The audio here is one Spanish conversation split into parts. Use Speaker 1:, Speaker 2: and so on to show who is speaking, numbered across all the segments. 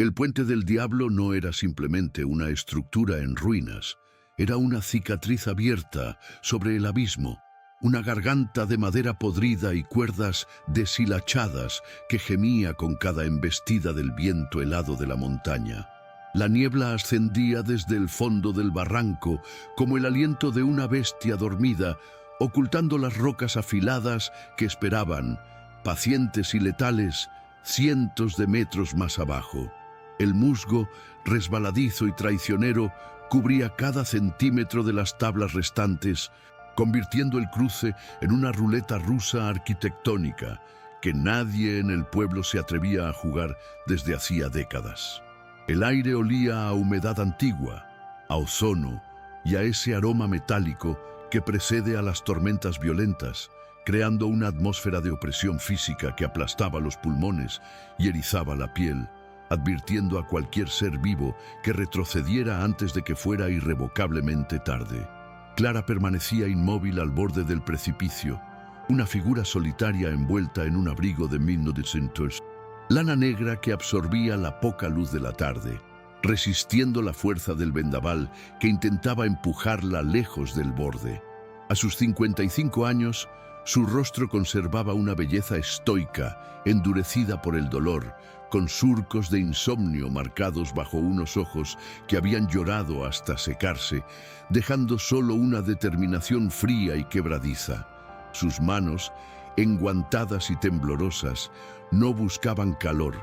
Speaker 1: El Puente del Diablo no era simplemente una estructura en ruinas, era una cicatriz abierta sobre el abismo, una garganta de madera podrida y cuerdas deshilachadas que gemía con cada embestida del viento helado de la montaña. La niebla ascendía desde el fondo del barranco como el aliento de una bestia dormida, ocultando las rocas afiladas que esperaban, pacientes y letales, cientos de metros más abajo. El musgo, resbaladizo y traicionero, cubría cada centímetro de las tablas restantes, convirtiendo el cruce en una ruleta rusa arquitectónica que nadie en el pueblo se atrevía a jugar desde hacía décadas. El aire olía a humedad antigua, a ozono y a ese aroma metálico que precede a las tormentas violentas, creando una atmósfera de opresión física que aplastaba los pulmones y erizaba la piel, advirtiendo a cualquier ser vivo que retrocediera antes de que fuera irrevocablemente tarde. Clara permanecía inmóvil al borde del precipicio, una figura solitaria envuelta en un abrigo de 1900, lana negra que absorbía la poca luz de la tarde, resistiendo la fuerza del vendaval que intentaba empujarla lejos del borde. A sus 55 años, su rostro conservaba una belleza estoica, endurecida por el dolor, con surcos de insomnio marcados bajo unos ojos que habían llorado hasta secarse, dejando solo una determinación fría y quebradiza. Sus manos, enguantadas y temblorosas, no buscaban calor,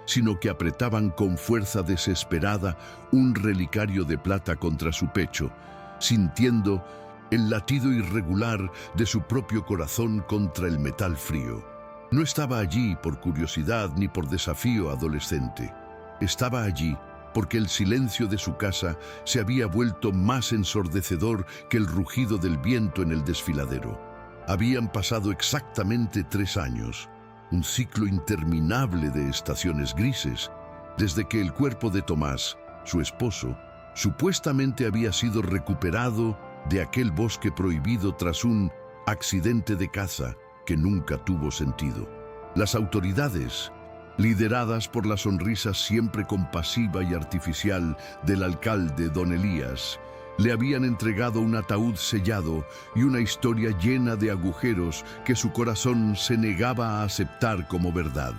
Speaker 1: sino que apretaban con fuerza desesperada un relicario de plata contra su pecho, sintiendo el latido irregular de su propio corazón contra el metal frío. No estaba allí por curiosidad ni por desafío adolescente. Estaba allí porque el silencio de su casa se había vuelto más ensordecedor que el rugido del viento en el desfiladero. Habían pasado exactamente 3 años, un ciclo interminable de estaciones grises, desde que el cuerpo de Tomás, su esposo, supuestamente había sido recuperado de aquel bosque prohibido tras un accidente de caza que nunca tuvo sentido. Las autoridades, lideradas por la sonrisa siempre compasiva y artificial del alcalde Don Elías, le habían entregado un ataúd sellado y una historia llena de agujeros que su corazón se negaba a aceptar como verdad.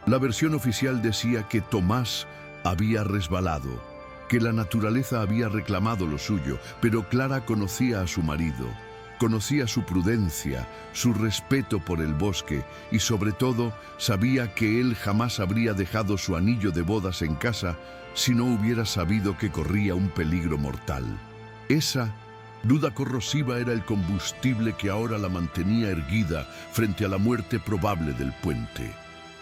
Speaker 1: La versión oficial decía que Tomás había resbalado, que la naturaleza había reclamado lo suyo, pero Clara conocía a su marido, conocía su prudencia, su respeto por el bosque y sobre todo sabía que él jamás habría dejado su anillo de bodas en casa si no hubiera sabido que corría un peligro mortal. Esa duda corrosiva era el combustible que ahora la mantenía erguida frente a la muerte probable del puente.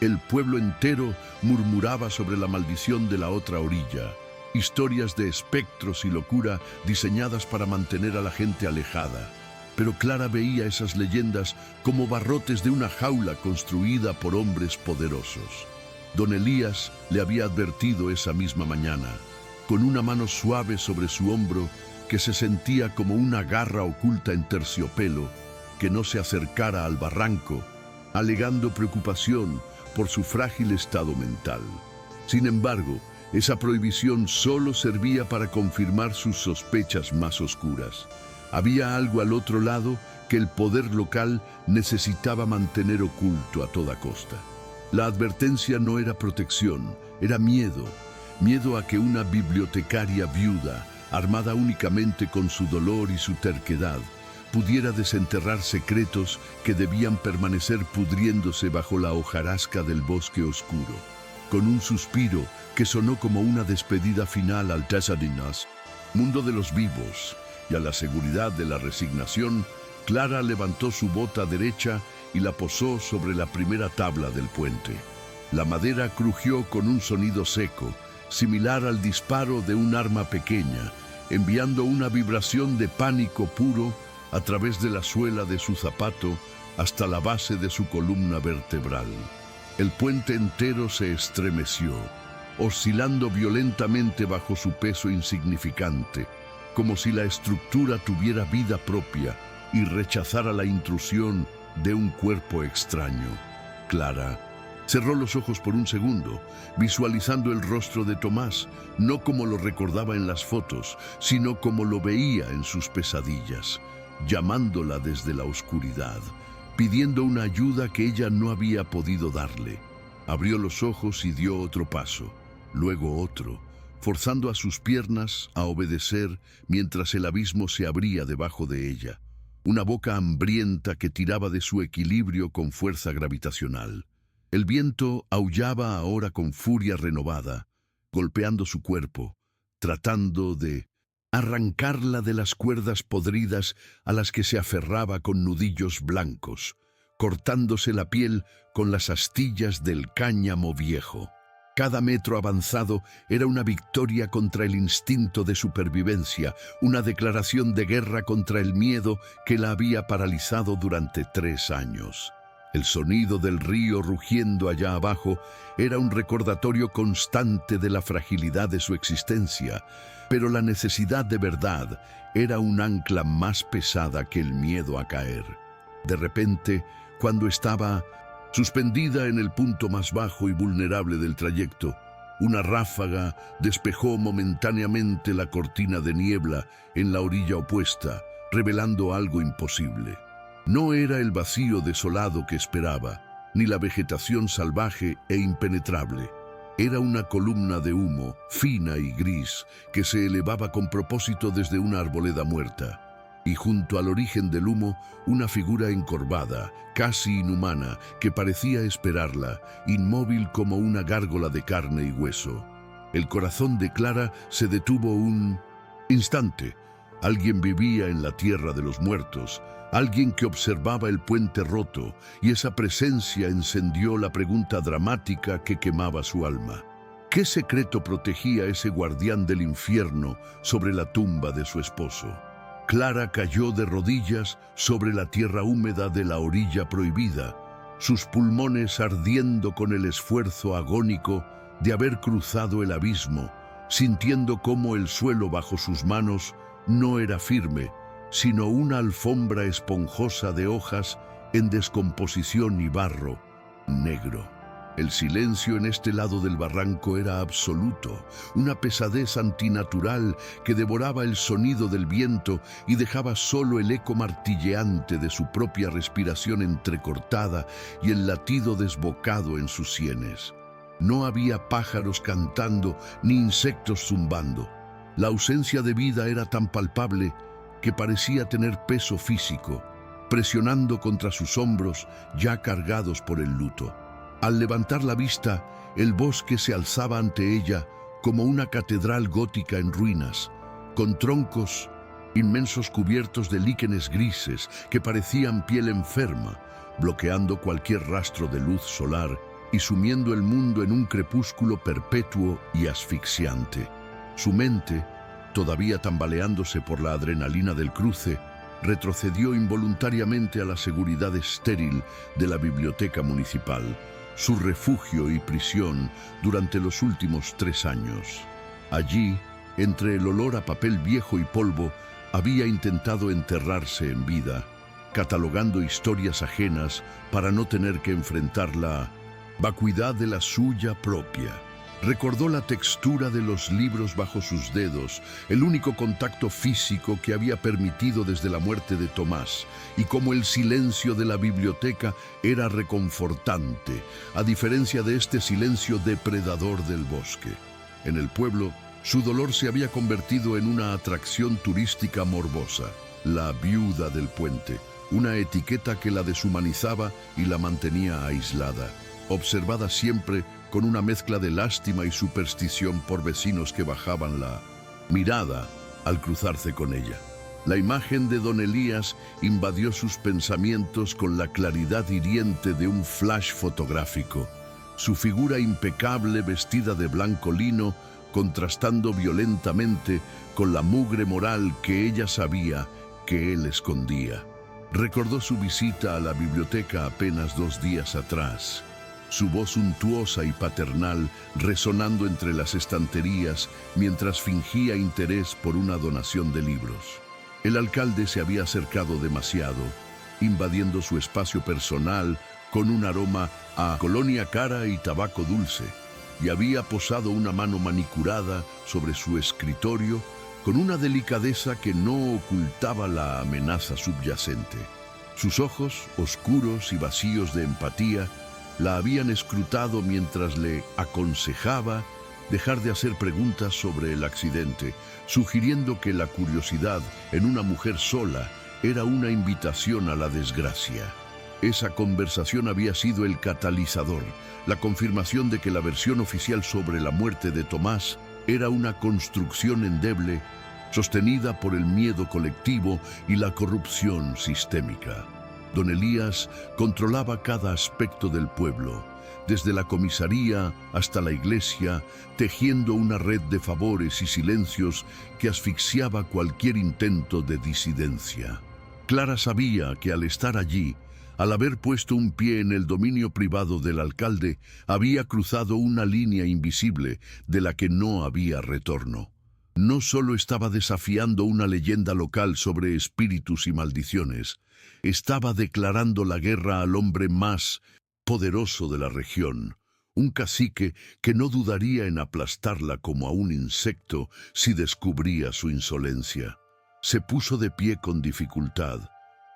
Speaker 1: El pueblo entero murmuraba sobre la maldición de la otra orilla, historias de espectros y locura diseñadas para mantener a la gente alejada. Pero Clara veía esas leyendas como barrotes de una jaula construida por hombres poderosos. Don Elías le había advertido esa misma mañana, con una mano suave sobre su hombro que se sentía como una garra oculta en terciopelo, que no se acercara al barranco, alegando preocupación por su frágil estado mental. Sin embargo, esa prohibición solo servía para confirmar sus sospechas más oscuras. Había algo al otro lado que el poder local necesitaba mantener oculto a toda costa. La advertencia no era protección, era miedo. Miedo a que una bibliotecaria viuda, armada únicamente con su dolor y su terquedad, pudiera desenterrar secretos que debían permanecer pudriéndose bajo la hojarasca del bosque oscuro. Con un suspiro que sonó como una despedida final al Tasadinas, mundo de los vivos, y a la seguridad de la resignación, Clara levantó su bota derecha y la posó sobre la primera tabla del puente. La madera crujió con un sonido seco, similar al disparo de un arma pequeña, enviando una vibración de pánico puro a través de la suela de su zapato hasta la base de su columna vertebral. El puente entero se estremeció, oscilando violentamente bajo su peso insignificante, como si la estructura tuviera vida propia y rechazara la intrusión de un cuerpo extraño. Clara Cerró los ojos por un segundo, visualizando el rostro de Tomás, no como lo recordaba en las fotos, sino como lo veía en sus pesadillas, llamándola desde la oscuridad, pidiendo una ayuda que ella no había podido darle. Abrió los ojos y dio otro paso, luego otro, forzando a sus piernas a obedecer mientras el abismo se abría debajo de ella, una boca hambrienta que tiraba de su equilibrio con fuerza gravitacional. El viento aullaba ahora con furia renovada, golpeando su cuerpo, tratando de arrancarla de las cuerdas podridas a las que se aferraba con nudillos blancos, cortándose la piel con las astillas del cáñamo viejo. Cada metro avanzado era una victoria contra el instinto de supervivencia, una declaración de guerra contra el miedo que la había paralizado durante 3 años. El sonido del río rugiendo allá abajo era un recordatorio constante de la fragilidad de su existencia, pero la necesidad de verdad era un ancla más pesada que el miedo a caer. De repente, cuando estaba suspendida en el punto más bajo y vulnerable del trayecto, una ráfaga despejó momentáneamente la cortina de niebla en la orilla opuesta, revelando algo imposible. No era el vacío desolado que esperaba, ni la vegetación salvaje e impenetrable. Era una columna de humo, fina y gris, que se elevaba con propósito desde una arboleda muerta. Y junto al origen del humo, una figura encorvada, casi inhumana, que parecía esperarla, inmóvil como una gárgola de carne y hueso. El corazón de Clara se detuvo un instante. Alguien vivía en la tierra de los muertos, alguien que observaba el puente roto, y esa presencia encendió la pregunta dramática que quemaba su alma. ¿Qué secreto protegía ese guardián del infierno sobre la tumba de su esposo? Clara cayó de rodillas sobre la tierra húmeda de la orilla prohibida, sus pulmones ardiendo con el esfuerzo agónico de haber cruzado el abismo, sintiendo cómo el suelo bajo sus manos no era firme, sino una alfombra esponjosa de hojas en descomposición y barro negro. El silencio en este lado del barranco era absoluto, una pesadez antinatural que devoraba el sonido del viento y dejaba solo el eco martilleante de su propia respiración entrecortada y el latido desbocado en sus sienes. No había pájaros cantando ni insectos zumbando. La ausencia de vida era tan palpable que parecía tener peso físico, presionando contra sus hombros ya cargados por el luto. Al levantar la vista, el bosque se alzaba ante ella como una catedral gótica en ruinas, con troncos inmensos cubiertos de líquenes grises que parecían piel enferma, bloqueando cualquier rastro de luz solar y sumiendo el mundo en un crepúsculo perpetuo y asfixiante. Su mente, todavía tambaleándose por la adrenalina del cruce, retrocedió involuntariamente a la seguridad estéril de la biblioteca municipal, su refugio y prisión durante los últimos 3 años. Allí, entre el olor a papel viejo y polvo, había intentado enterrarse en vida, catalogando historias ajenas para no tener que enfrentar la vacuidad de la suya propia. Recordó la textura de los libros bajo sus dedos, el único contacto físico que había permitido desde la muerte de Tomás, y cómo el silencio de la biblioteca era reconfortante, a diferencia de este silencio depredador del bosque. En el pueblo, su dolor se había convertido en una atracción turística morbosa, la viuda del puente, una etiqueta que la deshumanizaba y la mantenía aislada, observada siempre con una mezcla de lástima y superstición por vecinos que bajaban la mirada al cruzarse con ella. La imagen de don Elías invadió sus pensamientos con la claridad hiriente de un flash fotográfico. Su figura impecable vestida de blanco lino, contrastando violentamente con la mugre moral que ella sabía que él escondía. Recordó su visita a la biblioteca apenas 2 días atrás, su voz suntuosa y paternal resonando entre las estanterías mientras fingía interés por una donación de libros. El alcalde se había acercado demasiado, invadiendo su espacio personal con un aroma a colonia cara y tabaco dulce, y había posado una mano manicurada sobre su escritorio con una delicadeza que no ocultaba la amenaza subyacente. Sus ojos, oscuros y vacíos de empatía, la habían escrutado mientras le aconsejaba dejar de hacer preguntas sobre el accidente, sugiriendo que la curiosidad en una mujer sola era una invitación a la desgracia. Esa conversación había sido el catalizador, la confirmación de que la versión oficial sobre la muerte de Tomás era una construcción endeble, sostenida por el miedo colectivo y la corrupción sistémica. Don Elías controlaba cada aspecto del pueblo, desde la comisaría hasta la iglesia, tejiendo una red de favores y silencios que asfixiaba cualquier intento de disidencia. Clara sabía que al estar allí, al haber puesto un pie en el dominio privado del alcalde, había cruzado una línea invisible de la que no había retorno. No solo estaba desafiando una leyenda local sobre espíritus y maldiciones, estaba declarando la guerra al hombre más poderoso de la región, un cacique que no dudaría en aplastarla como a un insecto si descubría su insolencia. Se puso de pie con dificultad,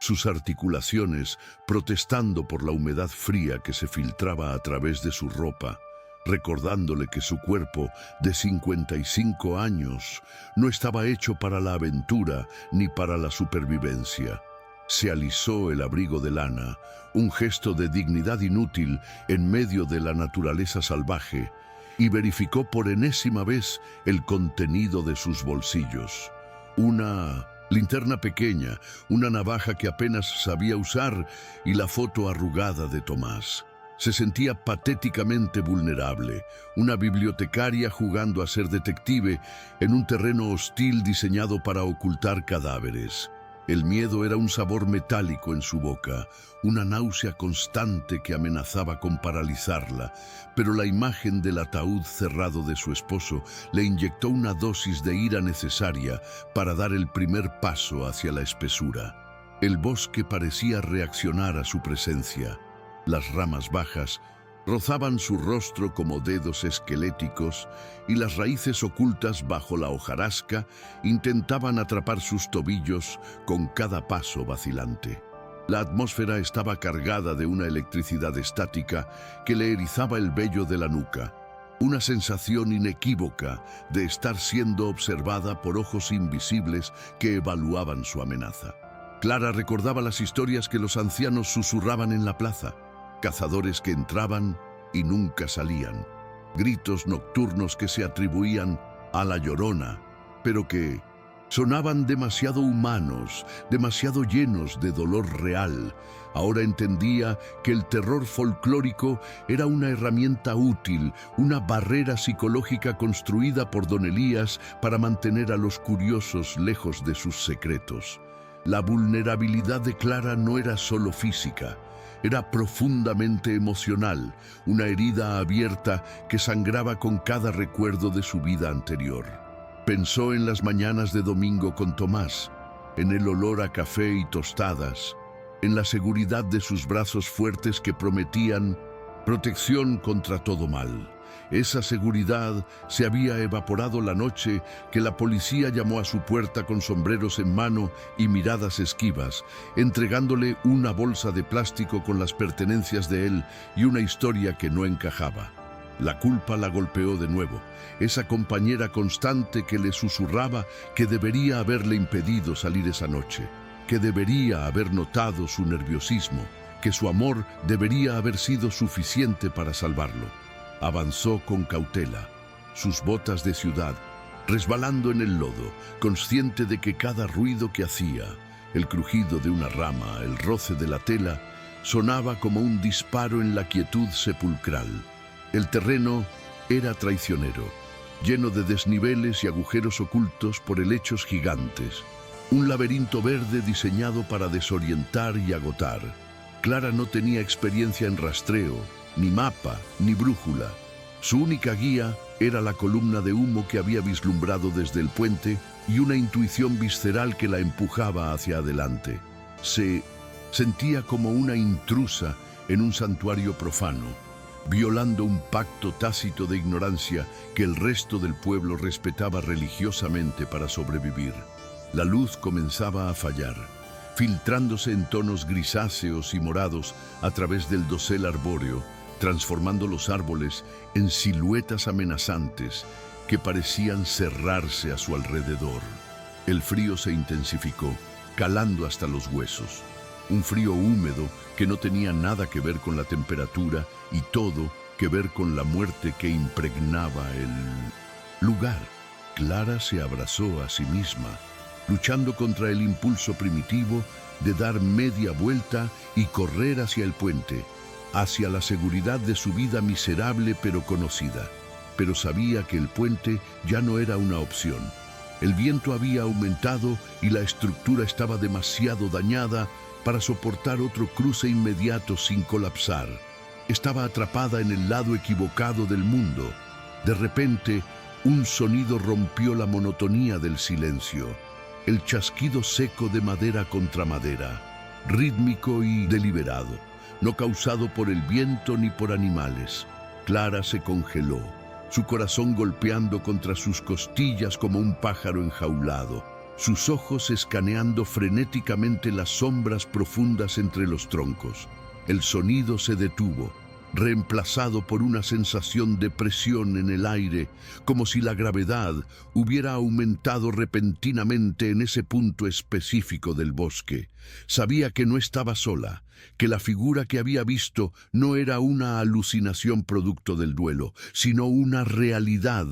Speaker 1: sus articulaciones protestando por la humedad fría que se filtraba a través de su ropa, recordándole que su cuerpo de 55 años no estaba hecho para la aventura ni para la supervivencia. Se alisó el abrigo de lana, un gesto de dignidad inútil en medio de la naturaleza salvaje, y verificó por enésima vez el contenido de sus bolsillos. Una linterna pequeña, una navaja que apenas sabía usar y la foto arrugada de Tomás. Se sentía patéticamente vulnerable, una bibliotecaria jugando a ser detective en un terreno hostil diseñado para ocultar cadáveres. El miedo era un sabor metálico en su boca, una náusea constante que amenazaba con paralizarla, pero la imagen del ataúd cerrado de su esposo le inyectó una dosis de ira necesaria para dar el primer paso hacia la espesura. El bosque parecía reaccionar a su presencia. Las ramas bajas rozaban su rostro como dedos esqueléticos y las raíces ocultas bajo la hojarasca intentaban atrapar sus tobillos con cada paso vacilante. La atmósfera estaba cargada de una electricidad estática que le erizaba el vello de la nuca, una sensación inequívoca de estar siendo observada por ojos invisibles que evaluaban su amenaza. Clara recordaba las historias que los ancianos susurraban en la plaza. Cazadores que entraban y nunca salían, gritos nocturnos que se atribuían a la Llorona, pero que sonaban demasiado humanos, demasiado llenos de dolor real. Ahora entendía que el terror folclórico era una herramienta útil, una barrera psicológica construida por Don Elías para mantener a los curiosos lejos de sus secretos. La vulnerabilidad de Clara no era solo física, era profundamente emocional, una herida abierta que sangraba con cada recuerdo de su vida anterior. Pensó en las mañanas de domingo con Tomás, en el olor a café y tostadas, en la seguridad de sus brazos fuertes que prometían protección contra todo mal. Esa seguridad se había evaporado la noche que la policía llamó a su puerta con sombreros en mano y miradas esquivas, entregándole una bolsa de plástico con las pertenencias de él y una historia que no encajaba. La culpa la golpeó de nuevo, esa compañera constante que le susurraba que debería haberle impedido salir esa noche, que debería haber notado su nerviosismo, que su amor debería haber sido suficiente para salvarlo. Avanzó con cautela, sus botas de ciudad, resbalando en el lodo, consciente de que cada ruido que hacía, el crujido de una rama, el roce de la tela, sonaba como un disparo en la quietud sepulcral. El terreno era traicionero, lleno de desniveles y agujeros ocultos por helechos gigantes, un laberinto verde diseñado para desorientar y agotar. Clara no tenía experiencia en rastreo, ni mapa, ni brújula. Su única guía era la columna de humo que había vislumbrado desde el puente y una intuición visceral que la empujaba hacia adelante. Se sentía como una intrusa en un santuario profano, violando un pacto tácito de ignorancia que el resto del pueblo respetaba religiosamente para sobrevivir. La luz comenzaba a fallar, filtrándose en tonos grisáceos y morados a través del dosel arbóreo, transformando los árboles en siluetas amenazantes que parecían cerrarse a su alrededor. El frío se intensificó, calando hasta los huesos. Un frío húmedo que no tenía nada que ver con la temperatura y todo que ver con la muerte que impregnaba el lugar. Clara se abrazó a sí misma, luchando contra el impulso primitivo de dar media vuelta y correr hacia el puente, hacia la seguridad de su vida miserable pero conocida. Pero sabía que el puente ya no era una opción. El viento había aumentado y la estructura estaba demasiado dañada para soportar otro cruce inmediato sin colapsar. Estaba atrapada en el lado equivocado del mundo. De repente, un sonido rompió la monotonía del silencio. El chasquido seco de madera contra madera, rítmico y deliberado, no causado por el viento ni por animales. Clara se congeló, su corazón golpeando contra sus costillas como un pájaro enjaulado, sus ojos escaneando frenéticamente las sombras profundas entre los troncos. El sonido se detuvo, reemplazado por una sensación de presión en el aire, como si la gravedad hubiera aumentado repentinamente en ese punto específico del bosque. Sabía que no estaba sola, que la figura que había visto no era una alucinación producto del duelo, sino una realidad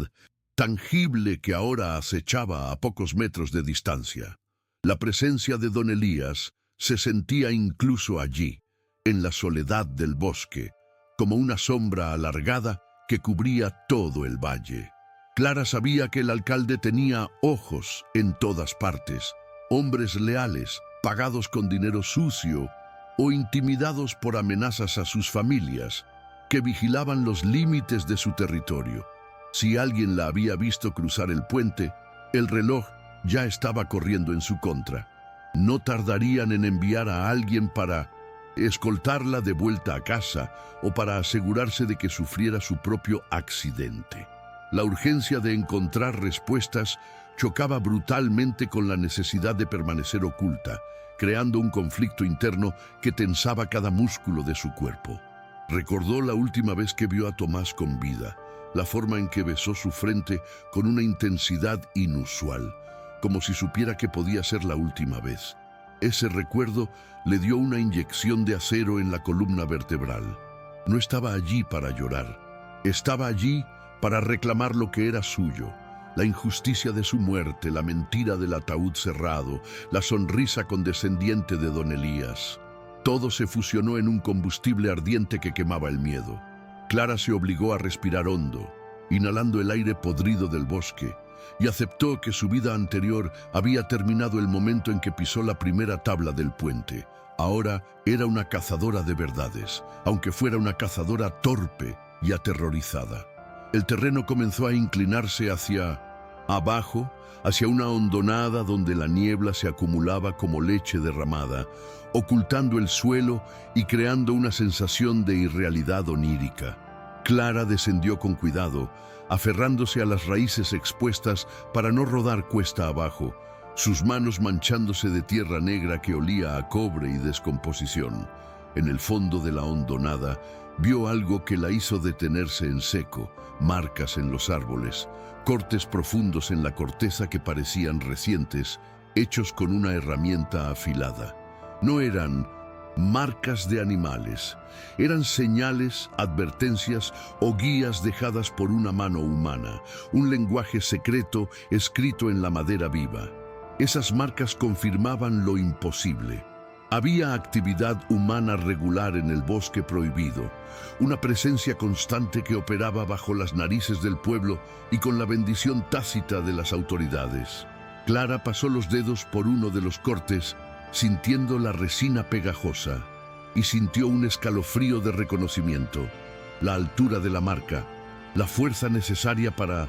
Speaker 1: tangible que ahora acechaba a pocos metros de distancia. La presencia de don Elías se sentía incluso allí, en la soledad del bosque, como una sombra alargada que cubría todo el valle. Clara sabía que el alcalde tenía ojos en todas partes, hombres leales, pagados con dinero sucio o intimidados por amenazas a sus familias, que vigilaban los límites de su territorio. Si alguien la había visto cruzar el puente, el reloj ya estaba corriendo en su contra. No tardarían en enviar a alguien para escoltarla de vuelta a casa o para asegurarse de que sufriera su propio accidente. La urgencia de encontrar respuestas chocaba brutalmente con la necesidad de permanecer oculta, creando un conflicto interno que tensaba cada músculo de su cuerpo. Recordó la última vez que vio a Tomás con vida, la forma en que besó su frente con una intensidad inusual, como si supiera que podía ser la última vez. Ese recuerdo le dio una inyección de acero en la columna vertebral. No estaba allí para llorar. Estaba allí para reclamar lo que era suyo. La injusticia de su muerte, la mentira del ataúd cerrado, la sonrisa condescendiente de don Elías. Todo se fusionó en un combustible ardiente que quemaba el miedo. Clara se obligó a respirar hondo, inhalando el aire podrido del bosque, y aceptó que su vida anterior había terminado el momento en que pisó la primera tabla del puente. Ahora era una cazadora de verdades, aunque fuera una cazadora torpe y aterrorizada. El terreno comenzó a inclinarse hacia abajo, hacia una hondonada donde la niebla se acumulaba como leche derramada, ocultando el suelo y creando una sensación de irrealidad onírica. Clara descendió con cuidado, aferrándose a las raíces expuestas para no rodar cuesta abajo, sus manos manchándose de tierra negra que olía a cobre y descomposición. En el fondo de la hondonada, vio algo que la hizo detenerse en seco, marcas en los árboles, cortes profundos en la corteza que parecían recientes, hechos con una herramienta afilada. No eran marcas de animales, eran señales, advertencias o guías dejadas por una mano humana, un lenguaje secreto escrito en la madera viva. Esas marcas confirmaban lo imposible. Había actividad humana regular en el bosque prohibido, una presencia constante que operaba bajo las narices del pueblo y con la bendición tácita de las autoridades. Clara pasó los dedos por uno de los cortes, sintiendo la resina pegajosa, y sintió un escalofrío de reconocimiento, la altura de la marca, la fuerza necesaria para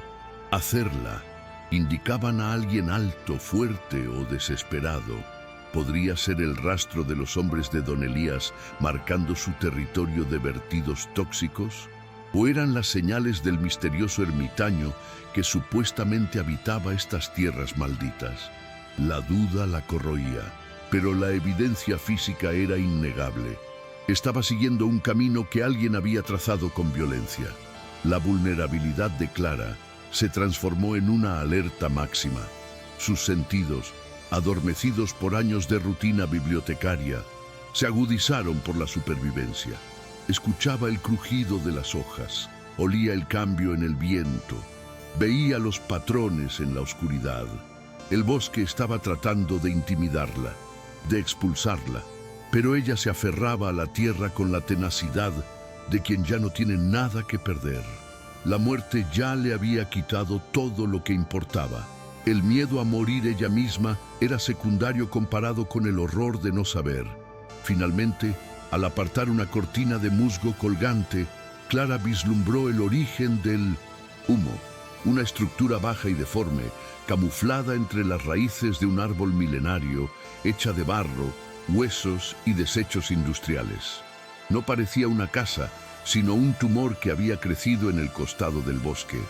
Speaker 1: hacerla. Indicaban a alguien alto, fuerte o desesperado. ¿Podría ser el rastro de los hombres de don Elías marcando su territorio de vertidos tóxicos? ¿O eran las señales del misterioso ermitaño que supuestamente habitaba estas tierras malditas? La duda la corroía, pero la evidencia física era innegable. Estaba siguiendo un camino que alguien había trazado con violencia. La vulnerabilidad de Clara se transformó en una alerta máxima. Sus sentidos, adormecidos por años de rutina bibliotecaria, se agudizaron por la supervivencia. Escuchaba el crujido de las hojas, olía el cambio en el viento, veía los patrones en la oscuridad. El bosque estaba tratando de intimidarla, de expulsarla, pero ella se aferraba a la tierra con la tenacidad de quien ya no tiene nada que perder. La muerte ya le había quitado todo lo que importaba. El miedo a morir ella misma era secundario comparado con el horror de no saber. Finalmente, al apartar una cortina de musgo colgante, Clara vislumbró el origen del humo, una estructura baja y deforme, camuflada entre las raíces de un árbol milenario, hecha de barro, huesos y desechos industriales. No parecía una casa, sino un tumor que había crecido en el costado del bosque.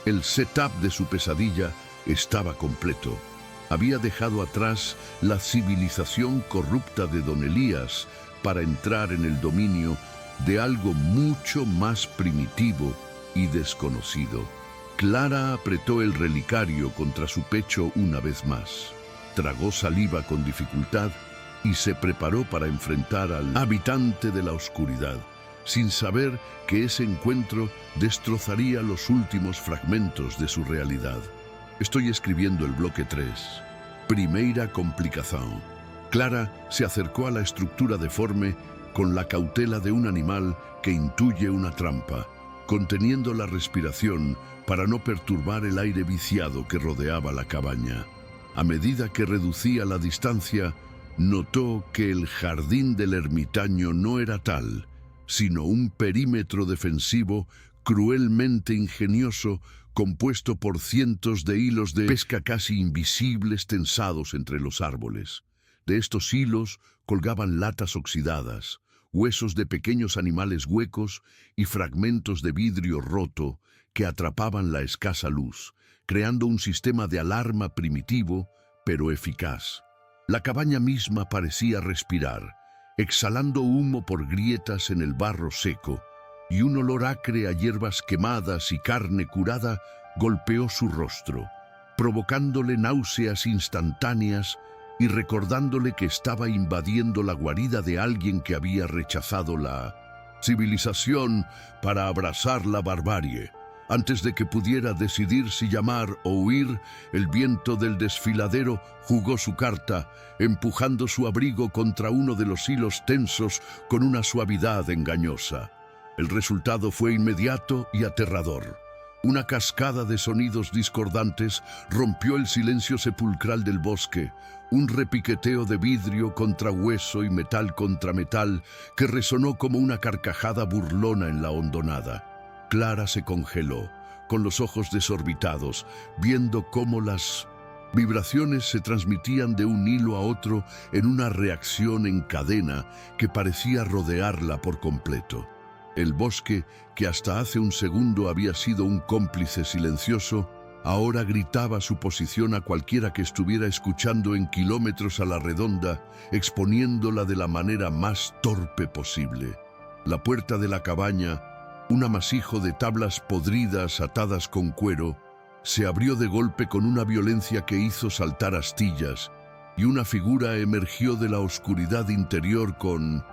Speaker 1: El setup de su pesadilla estaba completo. Había dejado atrás la civilización corrupta de don Elías para entrar en el dominio de algo mucho más primitivo y desconocido. Clara apretó el relicario contra su pecho una vez más. Tragó saliva con dificultad y se preparó para enfrentar al habitante de la oscuridad, sin saber que ese encuentro destrozaría los últimos fragmentos de su realidad. Estoy escribiendo el bloque 3. Primeira complicación. Clara se acercó a la estructura deforme con la cautela de un animal que intuye una trampa, conteniendo la respiración para no perturbar el aire viciado que rodeaba la cabaña. A medida que reducía la distancia, notó que el jardín del ermitaño no era tal, sino un perímetro defensivo cruelmente ingenioso compuesto por cientos de hilos de pesca casi invisibles tensados entre los árboles. De estos hilos colgaban latas oxidadas, huesos de pequeños animales huecos y fragmentos de vidrio roto que atrapaban la escasa luz, creando un sistema de alarma primitivo, pero eficaz. La cabaña misma parecía respirar, exhalando humo por grietas en el barro seco, y un olor acre a hierbas quemadas y carne curada golpeó su rostro, provocándole náuseas instantáneas y recordándole que estaba invadiendo la guarida de alguien que había rechazado la civilización para abrazar la barbarie. Antes de que pudiera decidir si llamar o huir, el viento del desfiladero jugó su carta, empujando su abrigo contra uno de los hilos tensos con una suavidad engañosa. El resultado fue inmediato y aterrador. Una cascada de sonidos discordantes rompió el silencio sepulcral del bosque, un repiqueteo de vidrio contra hueso y metal contra metal que resonó como una carcajada burlona en la hondonada. Clara se congeló, con los ojos desorbitados, viendo cómo las vibraciones se transmitían de un hilo a otro en una reacción en cadena que parecía rodearla por completo. El bosque, que hasta hace un segundo había sido un cómplice silencioso, ahora gritaba su posición a cualquiera que estuviera escuchando en kilómetros a la redonda, exponiéndola de la manera más torpe posible. La puerta de la cabaña, un amasijo de tablas podridas atadas con cuero, se abrió de golpe con una violencia que hizo saltar astillas, y una figura emergió de la oscuridad interior con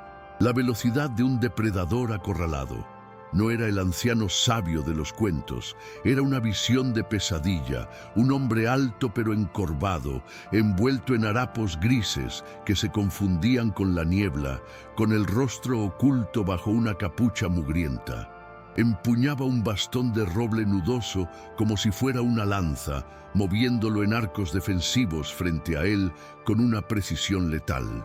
Speaker 1: la velocidad de un depredador acorralado. No era el anciano sabio de los cuentos, era una visión de pesadilla, un hombre alto pero encorvado, envuelto en harapos grises que se confundían con la niebla, con el rostro oculto bajo una capucha mugrienta. Empuñaba un bastón de roble nudoso como si fuera una lanza, moviéndolo en arcos defensivos frente a él con una precisión letal.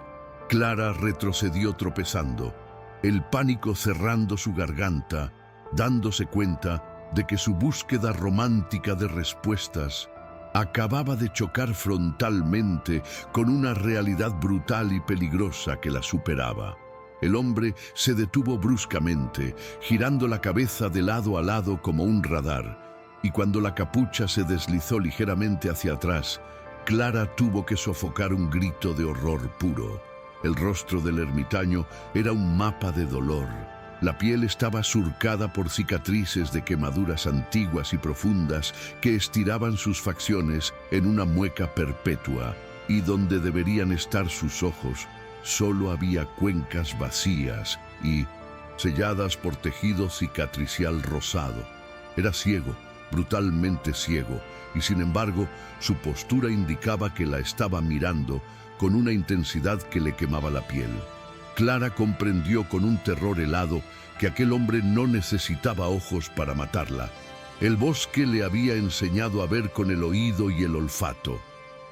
Speaker 1: Clara retrocedió tropezando, el pánico cerrando su garganta, dándose cuenta de que su búsqueda romántica de respuestas Acababa de chocar frontalmente con una realidad brutal y peligrosa que la superaba. El hombre se detuvo bruscamente, girando la cabeza de lado a lado como un radar, y cuando la capucha se deslizó ligeramente hacia atrás, Clara tuvo que sofocar un grito de horror puro. El rostro del ermitaño era un mapa de dolor. La piel estaba surcada por cicatrices de quemaduras antiguas y profundas que estiraban sus facciones en una mueca perpetua, y donde deberían estar sus ojos, solo había cuencas vacías y selladas por tejido cicatricial rosado. Era ciego, brutalmente ciego, y sin embargo, su postura indicaba que la estaba mirando con una intensidad que le quemaba la piel. Clara comprendió con un terror helado que aquel hombre no necesitaba ojos para matarla. El bosque le había enseñado a ver con el oído y el olfato.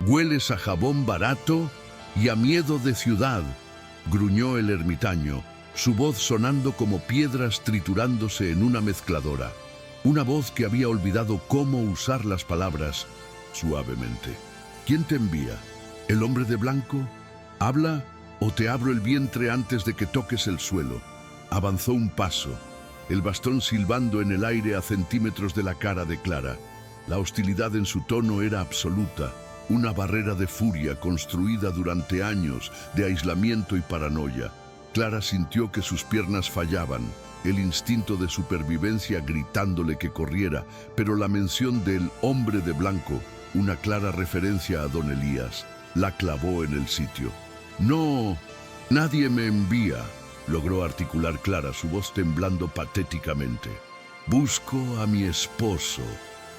Speaker 1: «¿Hueles a jabón barato y a miedo de ciudad?», gruñó el ermitaño, su voz sonando como piedras triturándose en una mezcladora. Una voz que había olvidado cómo usar las palabras suavemente. «¿Quién te envía? ¿El hombre de blanco? Habla o te abro el vientre antes de que toques el suelo». Avanzó un paso, el bastón silbando en el aire a centímetros de la cara de Clara. La hostilidad en su tono era absoluta, una barrera de furia construida durante años de aislamiento y paranoia. Clara sintió que sus piernas fallaban, el instinto de supervivencia gritándole que corriera, pero la mención del hombre de blanco, una clara referencia a don Elías, la clavó en el sitio. «No, nadie me envía», logró articular Clara, su voz temblando patéticamente. «Busco a mi esposo,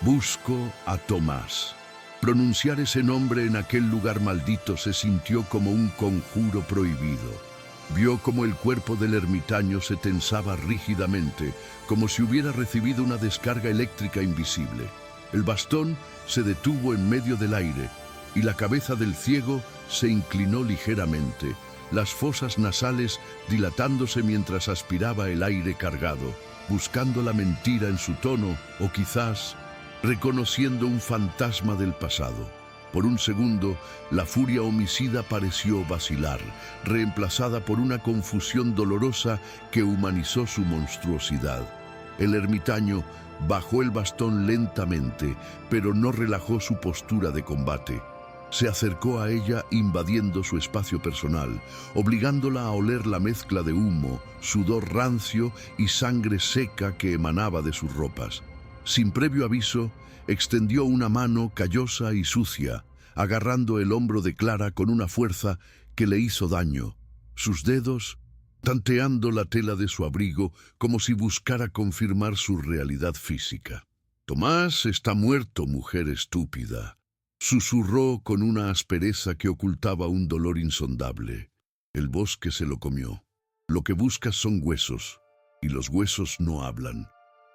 Speaker 1: busco a Tomás». Pronunciar ese nombre en aquel lugar maldito se sintió como un conjuro prohibido. Vio como el cuerpo del ermitaño se tensaba rígidamente, como si hubiera recibido una descarga eléctrica invisible. El bastón se detuvo en medio del aire y la cabeza del ciego se inclinó ligeramente, las fosas nasales dilatándose mientras aspiraba el aire cargado, buscando la mentira en su tono o quizás reconociendo un fantasma del pasado. Por un segundo, la furia homicida pareció vacilar, reemplazada por una confusión dolorosa que humanizó su monstruosidad. El ermitaño bajó el bastón lentamente, pero no relajó su postura de combate. Se acercó a ella invadiendo su espacio personal, obligándola a oler la mezcla de humo, sudor rancio y sangre seca que emanaba de sus ropas. Sin previo aviso, extendió una mano callosa y sucia, agarrando el hombro de Clara con una fuerza que le hizo daño. Sus dedos, tanteando la tela de su abrigo como si buscara confirmar su realidad física. «Tomás está muerto, mujer estúpida», susurró con una aspereza que ocultaba un dolor insondable. «El bosque se lo comió. Lo que buscas son huesos, y los huesos no hablan.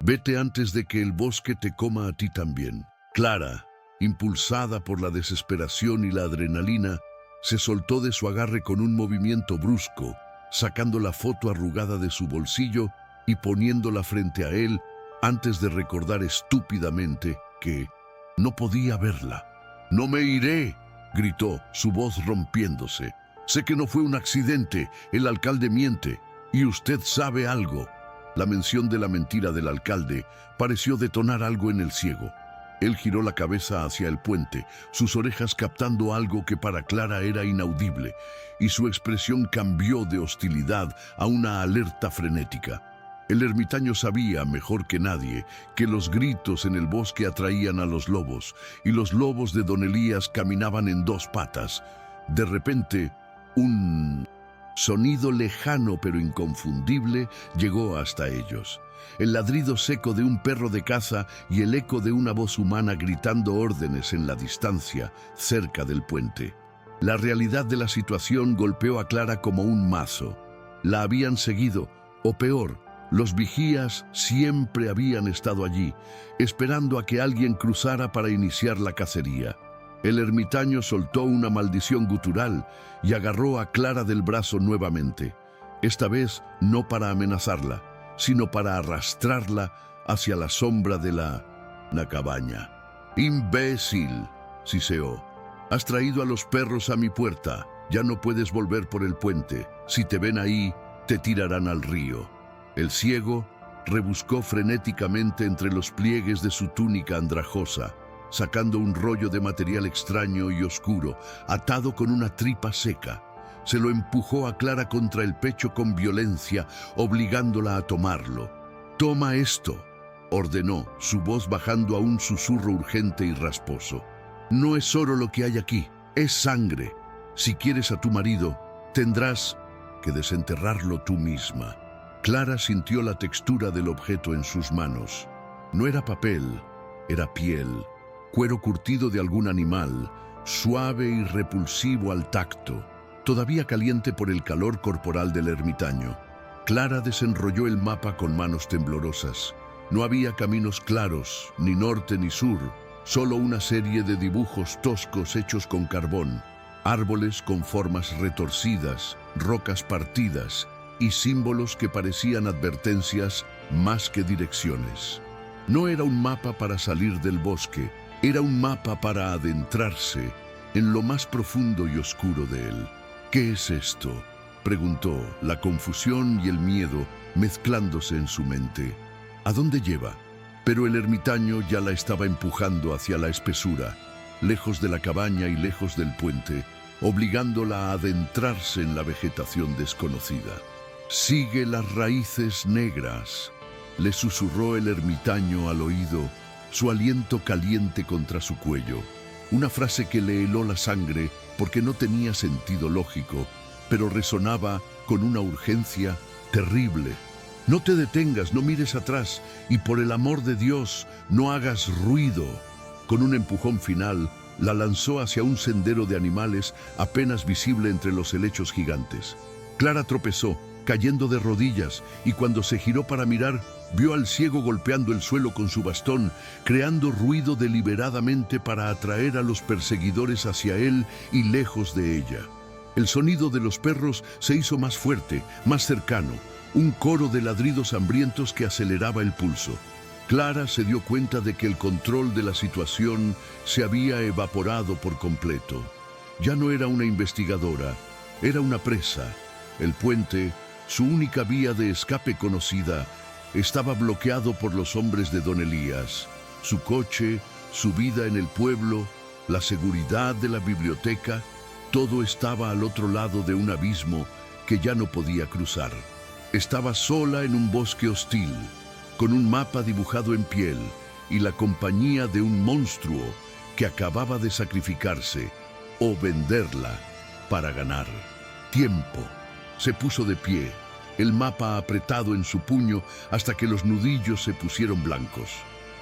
Speaker 1: Vete antes de que el bosque te coma a ti también». Clara, impulsada por la desesperación y la adrenalina, se soltó de su agarre con un movimiento brusco, sacando la foto arrugada de su bolsillo y poniéndola frente a él antes de recordar estúpidamente que no podía verla. «No me iré», gritó, su voz rompiéndose. «Sé que no fue un accidente, el alcalde miente, y usted sabe algo». La mención de la mentira del alcalde pareció detonar algo en el ciego. Él giró la cabeza hacia el puente, sus orejas captando algo que para Clara era inaudible, y su expresión cambió de hostilidad a una alerta frenética. El ermitaño sabía, mejor que nadie, que los gritos en el bosque atraían a los lobos, y los lobos de don Elías caminaban en dos patas. De repente, un sonido lejano pero inconfundible llegó hasta ellos. El ladrido seco de un perro de caza y el eco de una voz humana gritando órdenes en la distancia, cerca del puente. La realidad de la situación golpeó a Clara como un mazo. La habían seguido, o peor, los vigías siempre habían estado allí, esperando a que alguien cruzara para iniciar la cacería. El ermitaño soltó una maldición gutural y agarró a Clara del brazo nuevamente, esta vez no para amenazarla, sino para arrastrarla hacia la sombra de la cabaña. «¡Imbécil!», siseó. «Has traído a los perros a mi puerta. Ya no puedes volver por el puente. Si te ven ahí, te tirarán al río». El ciego rebuscó frenéticamente entre los pliegues de su túnica andrajosa, sacando un rollo de material extraño y oscuro, atado con una tripa seca. Se lo empujó a Clara contra el pecho con violencia, obligándola a tomarlo. «Toma esto», ordenó, su voz bajando a un susurro urgente y rasposo. «No es oro lo que hay aquí, es sangre. Si quieres a tu marido, tendrás que desenterrarlo tú misma». Clara sintió la textura del objeto en sus manos. No era papel, era piel, cuero curtido de algún animal, suave y repulsivo al tacto, todavía caliente por el calor corporal del ermitaño. Clara desenrolló el mapa con manos temblorosas. No había caminos claros, ni norte ni sur, solo una serie de dibujos toscos hechos con carbón, árboles con formas retorcidas, rocas partidas y símbolos que parecían advertencias más que direcciones. No era un mapa para salir del bosque, era un mapa para adentrarse en lo más profundo y oscuro de él. «¿Qué es esto?», preguntó, la confusión y el miedo mezclándose en su mente. «¿A dónde lleva?». Pero el ermitaño ya la estaba empujando hacia la espesura, lejos de la cabaña y lejos del puente, obligándola a adentrarse en la vegetación desconocida. «Sigue las raíces negras», le susurró el ermitaño al oído, su aliento caliente contra su cuello. Una frase que le heló la sangre porque no tenía sentido lógico, pero resonaba con una urgencia terrible. «No te detengas, no mires atrás y por el amor de Dios, no hagas ruido». Con un empujón final, la lanzó hacia un sendero de animales apenas visible entre los helechos gigantes. Clara tropezó, cayendo de rodillas, y cuando se giró para mirar, vio al ciego golpeando el suelo con su bastón, creando ruido deliberadamente para atraer a los perseguidores hacia él y lejos de ella. El sonido de los perros se hizo más fuerte, más cercano, un coro de ladridos hambrientos que aceleraba el pulso. Clara se dio cuenta de que el control de la situación se había evaporado por completo. Ya no era una investigadora, era una presa. El puente, su única vía de escape conocida, estaba bloqueado por los hombres de don Elías. Su coche, su vida en el pueblo, la seguridad de la biblioteca, todo estaba al otro lado de un abismo que ya no podía cruzar. Estaba sola en un bosque hostil, con un mapa dibujado en piel y la compañía de un monstruo que acababa de sacrificarse o venderla para ganar tiempo. Se puso de pie, el mapa apretado en su puño hasta que los nudillos se pusieron blancos.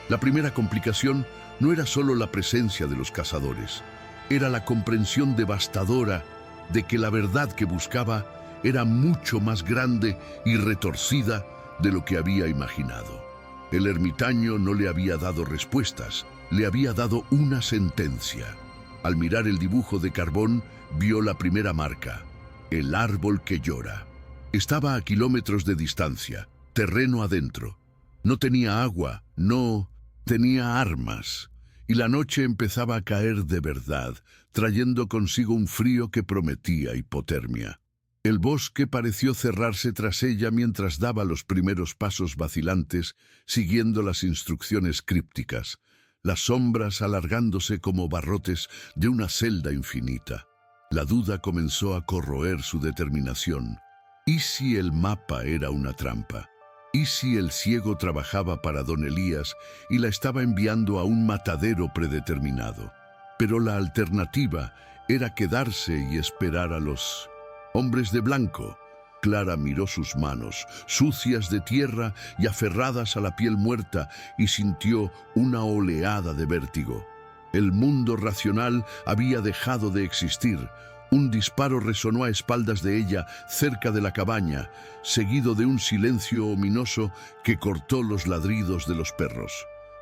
Speaker 1: La primera complicación no era solo la presencia de los cazadores, era la comprensión devastadora de que la verdad que buscaba era mucho más grande y retorcida de lo que había imaginado. El ermitaño no le había dado respuestas, le había dado una sentencia. Al mirar el dibujo de carbón, vio la primera marca: el árbol que llora. Estaba a kilómetros de distancia, terreno adentro. No tenía agua, no tenía armas. Y la noche empezaba a caer de verdad, trayendo consigo un frío que prometía hipotermia. El bosque pareció cerrarse tras ella mientras daba los primeros pasos vacilantes, siguiendo las instrucciones crípticas, las sombras alargándose como barrotes de una celda infinita. La duda comenzó a corroer su determinación. ¿Y si el mapa era una trampa? ¿Y si el ciego trabajaba para don Elías y la estaba enviando a un matadero predeterminado? Pero la alternativa era quedarse y esperar a los hombres de blanco. Clara miró sus manos, sucias de tierra y aferradas a la piel muerta, y sintió una oleada de vértigo. El mundo racional había dejado de existir. Un disparo resonó a espaldas de ella, cerca de la cabaña, seguido de un silencio ominoso que cortó los ladridos de los perros.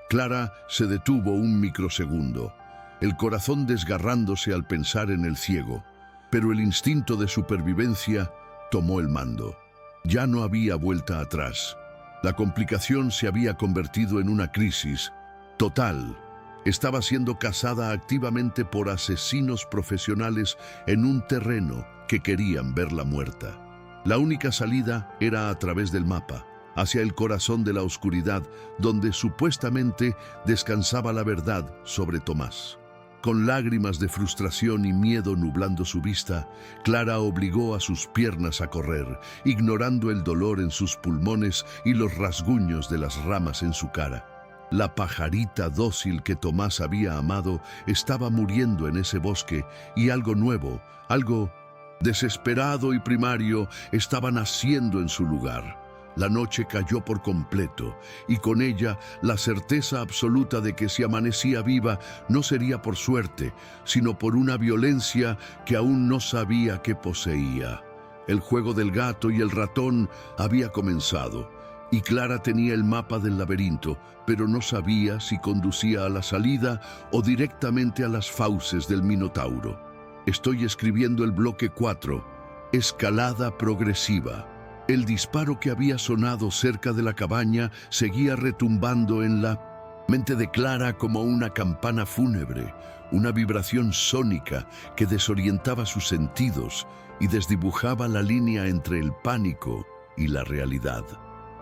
Speaker 1: Clara se detuvo un microsegundo, el corazón desgarrándose al pensar en el ciego, pero el instinto de supervivencia tomó el mando. Ya no había vuelta atrás. La complicación se había convertido en una crisis total. Estaba siendo cazada activamente por asesinos profesionales en un terreno que querían verla muerta. La única salida era a través del mapa, hacia el corazón de la oscuridad, donde supuestamente descansaba la verdad sobre Tomás. Con lágrimas de frustración y miedo nublando su vista, Clara obligó a sus piernas a correr, ignorando el dolor en sus pulmones y los rasguños de las ramas en su cara. La pajarita dócil que Tomás había amado estaba muriendo en ese bosque, y algo nuevo, algo desesperado y primario, estaba naciendo en su lugar. La noche cayó por completo, y con ella la certeza absoluta de que si amanecía viva no sería por suerte, sino por una violencia que aún no sabía que poseía. El juego del gato y el ratón había comenzado, y Clara tenía el mapa del laberinto, pero no sabía si conducía a la salida o directamente a las fauces del Minotauro. Estoy escribiendo el bloque 4, escalada progresiva. El disparo que había sonado cerca de la cabaña seguía retumbando en la mente de Clara como una campana fúnebre, una vibración sónica que desorientaba sus sentidos y desdibujaba la línea entre el pánico y la realidad.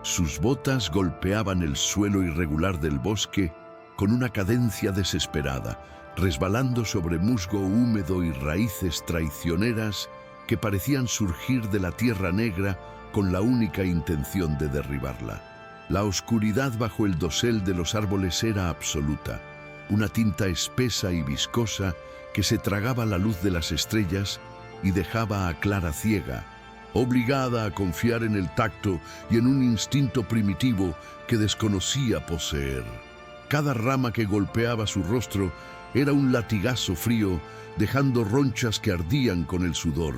Speaker 1: Sus botas golpeaban el suelo irregular del bosque con una cadencia desesperada, resbalando sobre musgo húmedo y raíces traicioneras que parecían surgir de la tierra negra con la única intención de derribarla. La oscuridad bajo el dosel de los árboles era absoluta, una tinta espesa y viscosa que se tragaba la luz de las estrellas y dejaba a Clara ciega, obligada a confiar en el tacto y en un instinto primitivo que desconocía poseer. Cada rama que golpeaba su rostro era un latigazo frío, dejando ronchas que ardían con el sudor.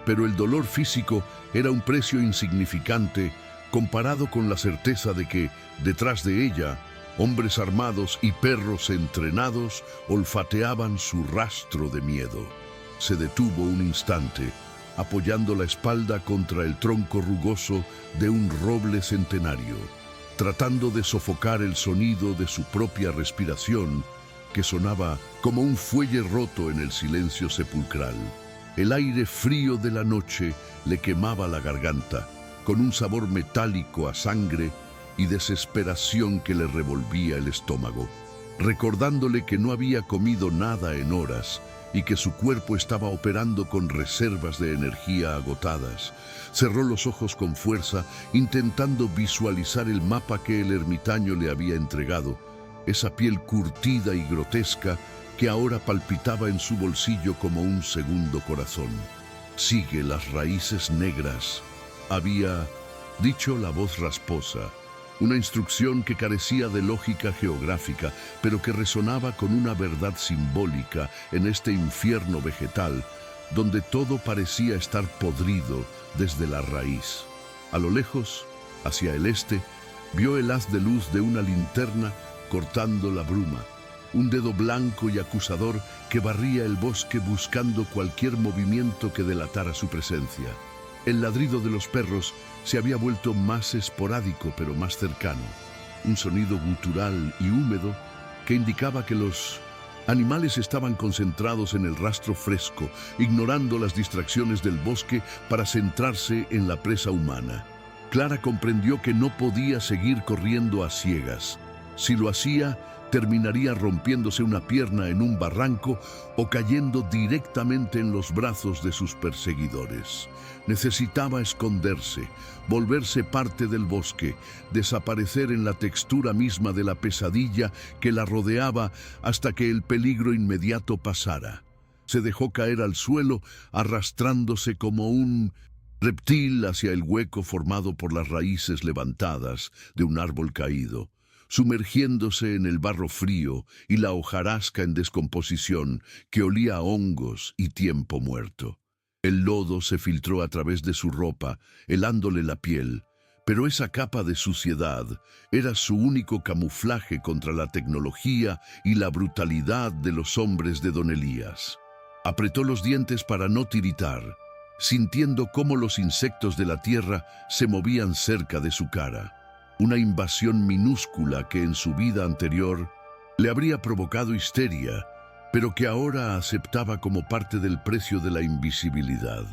Speaker 1: Pero el dolor físico era un precio insignificante comparado con la certeza de que, detrás de ella, hombres armados y perros entrenados olfateaban su rastro de miedo. Se detuvo un instante, apoyando la espalda contra el tronco rugoso de un roble centenario, tratando de sofocar el sonido de su propia respiración, que sonaba como un fuelle roto en el silencio sepulcral. El aire frío de la noche le quemaba la garganta, con un sabor metálico a sangre y desesperación que le revolvía el estómago, recordándole que no había comido nada en horas y que su cuerpo estaba operando con reservas de energía agotadas. Cerró los ojos con fuerza, intentando visualizar el mapa que el ermitaño le había entregado, esa piel curtida y grotesca que ahora palpitaba en su bolsillo como un segundo corazón. «Sigue las raíces negras», había dicho la voz rasposa, una instrucción que carecía de lógica geográfica, pero que resonaba con una verdad simbólica en este infierno vegetal, donde todo parecía estar podrido desde la raíz. A lo lejos, hacia el este, vio el haz de luz de una linterna cortando la bruma, un dedo blanco y acusador que barría el bosque buscando cualquier movimiento que delatara su presencia. El ladrido de los perros se había vuelto más esporádico pero más cercano, un sonido gutural y húmedo que indicaba que los animales estaban concentrados en el rastro fresco, ignorando las distracciones del bosque para centrarse en la presa humana. Clara comprendió que no podía seguir corriendo a ciegas. Si lo hacía, terminaría rompiéndose una pierna en un barranco o cayendo directamente en los brazos de sus perseguidores. Necesitaba esconderse, volverse parte del bosque, desaparecer en la textura misma de la pesadilla que la rodeaba hasta que el peligro inmediato pasara. Se dejó caer al suelo, arrastrándose como un reptil hacia el hueco formado por las raíces levantadas de un árbol caído, sumergiéndose en el barro frío y la hojarasca en descomposición que olía a hongos y tiempo muerto. El lodo se filtró a través de su ropa, helándole la piel, pero esa capa de suciedad era su único camuflaje contra la tecnología y la brutalidad de los hombres de Don Elías. Apretó los dientes para no tiritar, sintiendo cómo los insectos de la tierra se movían cerca de su cara. Una invasión minúscula que en su vida anterior le habría provocado histeria, pero que ahora aceptaba como parte del precio de la invisibilidad.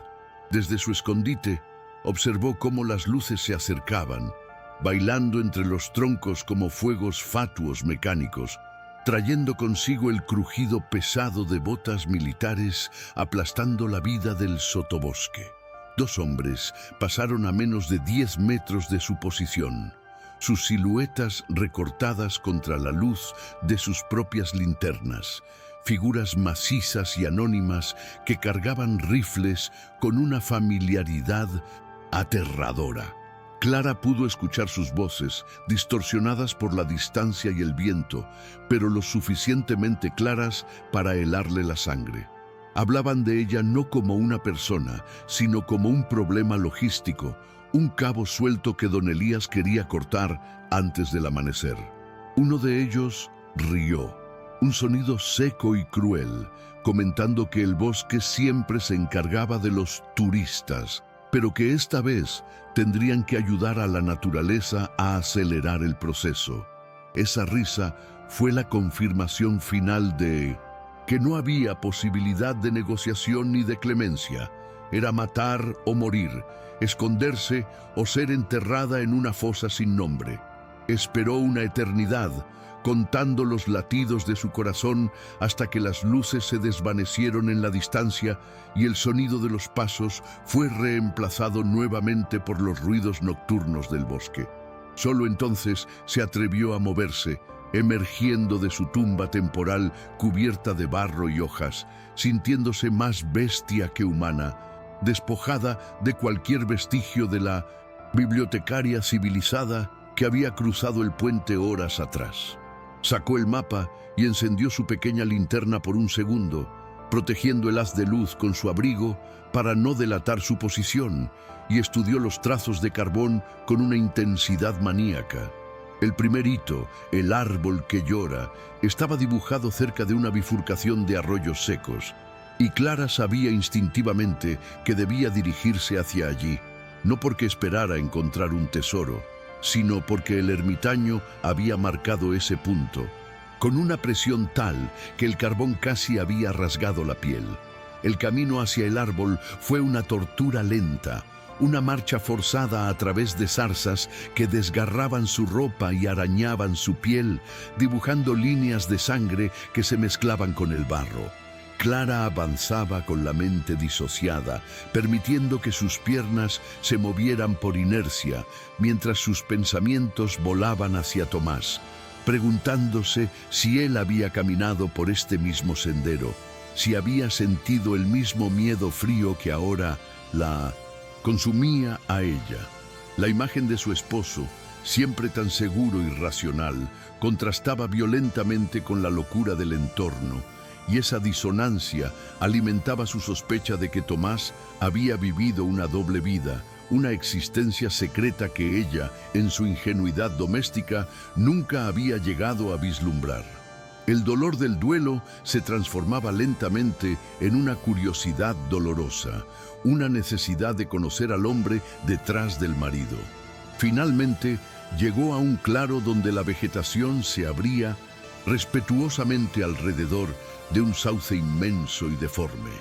Speaker 1: Desde su escondite, observó cómo las luces se acercaban, bailando entre los troncos como fuegos fatuos mecánicos, trayendo consigo el crujido pesado de botas militares aplastando la vida del sotobosque. Dos hombres pasaron a menos de 10 metros de su posición, sus siluetas recortadas contra la luz de sus propias linternas, figuras macizas y anónimas que cargaban rifles con una familiaridad aterradora. Clara pudo escuchar sus voces, distorsionadas por la distancia y el viento, pero lo suficientemente claras para helarle la sangre. Hablaban de ella no como una persona, sino como un problema logístico, un cabo suelto que don Elías quería cortar antes del amanecer. Uno de ellos rió, un sonido seco y cruel, comentando que el bosque siempre se encargaba de los turistas, pero que esta vez tendrían que ayudar a la naturaleza a acelerar el proceso. Esa risa fue la confirmación final de que no había posibilidad de negociación ni de clemencia. Era matar o morir, esconderse o ser enterrada en una fosa sin nombre. Esperó una eternidad, contando los latidos de su corazón hasta que las luces se desvanecieron en la distancia y el sonido de los pasos fue reemplazado nuevamente por los ruidos nocturnos del bosque. Solo entonces se atrevió a moverse, emergiendo de su tumba temporal cubierta de barro y hojas, sintiéndose más bestia que humana, despojada de cualquier vestigio de la bibliotecaria civilizada que había cruzado el puente horas atrás. Sacó el mapa y encendió su pequeña linterna por un segundo, protegiendo el haz de luz con su abrigo para no delatar su posición, y estudió los trazos de carbón con una intensidad maníaca. El primer hito, el árbol que llora, estaba dibujado cerca de una bifurcación de arroyos secos, y Clara sabía instintivamente que debía dirigirse hacia allí, no porque esperara encontrar un tesoro, sino porque el ermitaño había marcado ese punto, con una presión tal que el carbón casi había rasgado la piel. El camino hacia el árbol fue una tortura lenta, una marcha forzada a través de zarzas que desgarraban su ropa y arañaban su piel, dibujando líneas de sangre que se mezclaban con el barro. Clara avanzaba con la mente disociada, permitiendo que sus piernas se movieran por inercia, mientras sus pensamientos volaban hacia Tomás, preguntándose si él había caminado por este mismo sendero, si había sentido el mismo miedo frío que ahora la consumía a ella. La imagen de su esposo, siempre tan seguro y racional, contrastaba violentamente con la locura del entorno, y esa disonancia alimentaba su sospecha de que Tomás había vivido una doble vida, una existencia secreta que ella, en su ingenuidad doméstica, nunca había llegado a vislumbrar. El dolor del duelo se transformaba lentamente en una curiosidad dolorosa, una necesidad de conocer al hombre detrás del marido. Finalmente, llegó a un claro donde la vegetación se abría respetuosamente alrededor de un sauce inmenso y deforme,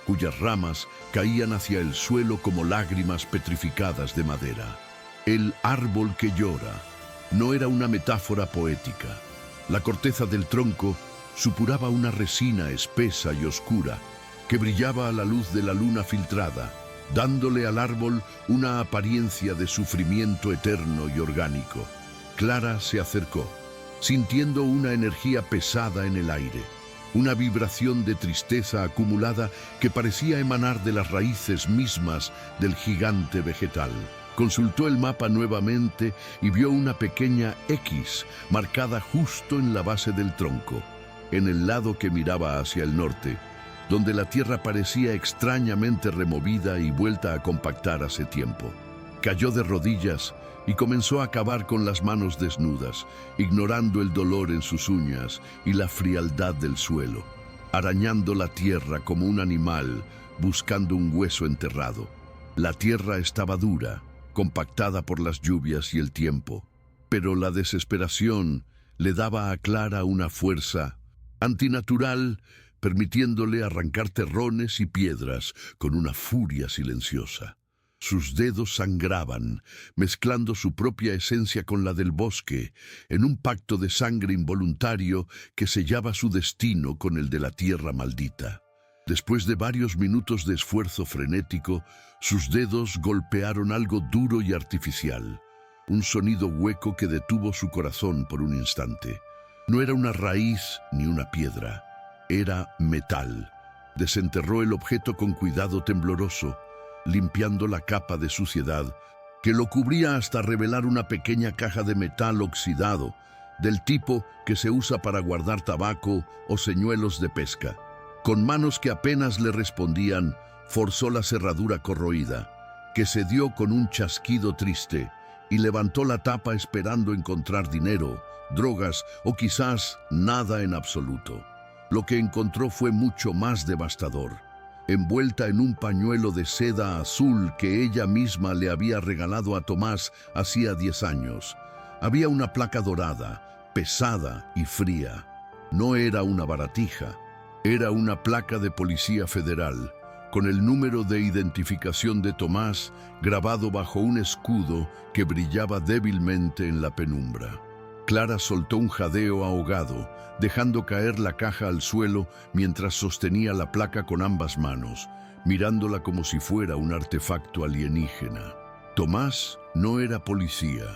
Speaker 1: cuyas ramas caían hacia el suelo como lágrimas petrificadas de madera. El árbol que llora no era una metáfora poética. La corteza del tronco supuraba una resina espesa y oscura que brillaba a la luz de la luna filtrada, dándole al árbol una apariencia de sufrimiento eterno y orgánico. Clara se acercó, sintiendo una energía pesada en el aire, una vibración de tristeza acumulada que parecía emanar de las raíces mismas del gigante vegetal. Consultó el mapa nuevamente y vio una pequeña X marcada justo en la base del tronco, en el lado que miraba hacia el norte, donde la tierra parecía extrañamente removida y vuelta a compactar hace tiempo. Cayó de rodillas y comenzó a cavar con las manos desnudas, ignorando el dolor en sus uñas y la frialdad del suelo, arañando la tierra como un animal buscando un hueso enterrado. La tierra estaba dura, compactada por las lluvias y el tiempo, pero la desesperación le daba a Clara una fuerza antinatural, permitiéndole arrancar terrones y piedras con una furia silenciosa. Sus dedos sangraban, mezclando su propia esencia con la del bosque, en un pacto de sangre involuntario que sellaba su destino con el de la tierra maldita. Después de varios minutos de esfuerzo frenético, sus dedos golpearon algo duro y artificial, un sonido hueco que detuvo su corazón por un instante. No era una raíz ni una piedra, era metal. Desenterró el objeto con cuidado tembloroso, limpiando la capa de suciedad que lo cubría hasta revelar una pequeña caja de metal oxidado, del tipo que se usa para guardar tabaco o señuelos de pesca. Con manos que apenas le respondían, forzó la cerradura corroída, que se dio con un chasquido triste, y levantó la tapa esperando encontrar dinero, drogas o quizás nada en absoluto. Lo que encontró fue mucho más devastador. Envuelta en un pañuelo de seda azul que ella misma le había regalado a Tomás hacía 10 años, había una placa dorada, pesada y fría. No era una baratija, era una placa de Policía Federal, con el número de identificación de Tomás grabado bajo un escudo que brillaba débilmente en la penumbra. Clara soltó un jadeo ahogado, dejando caer la caja al suelo mientras sostenía la placa con ambas manos, mirándola como si fuera un artefacto alienígena. Tomás no era policía.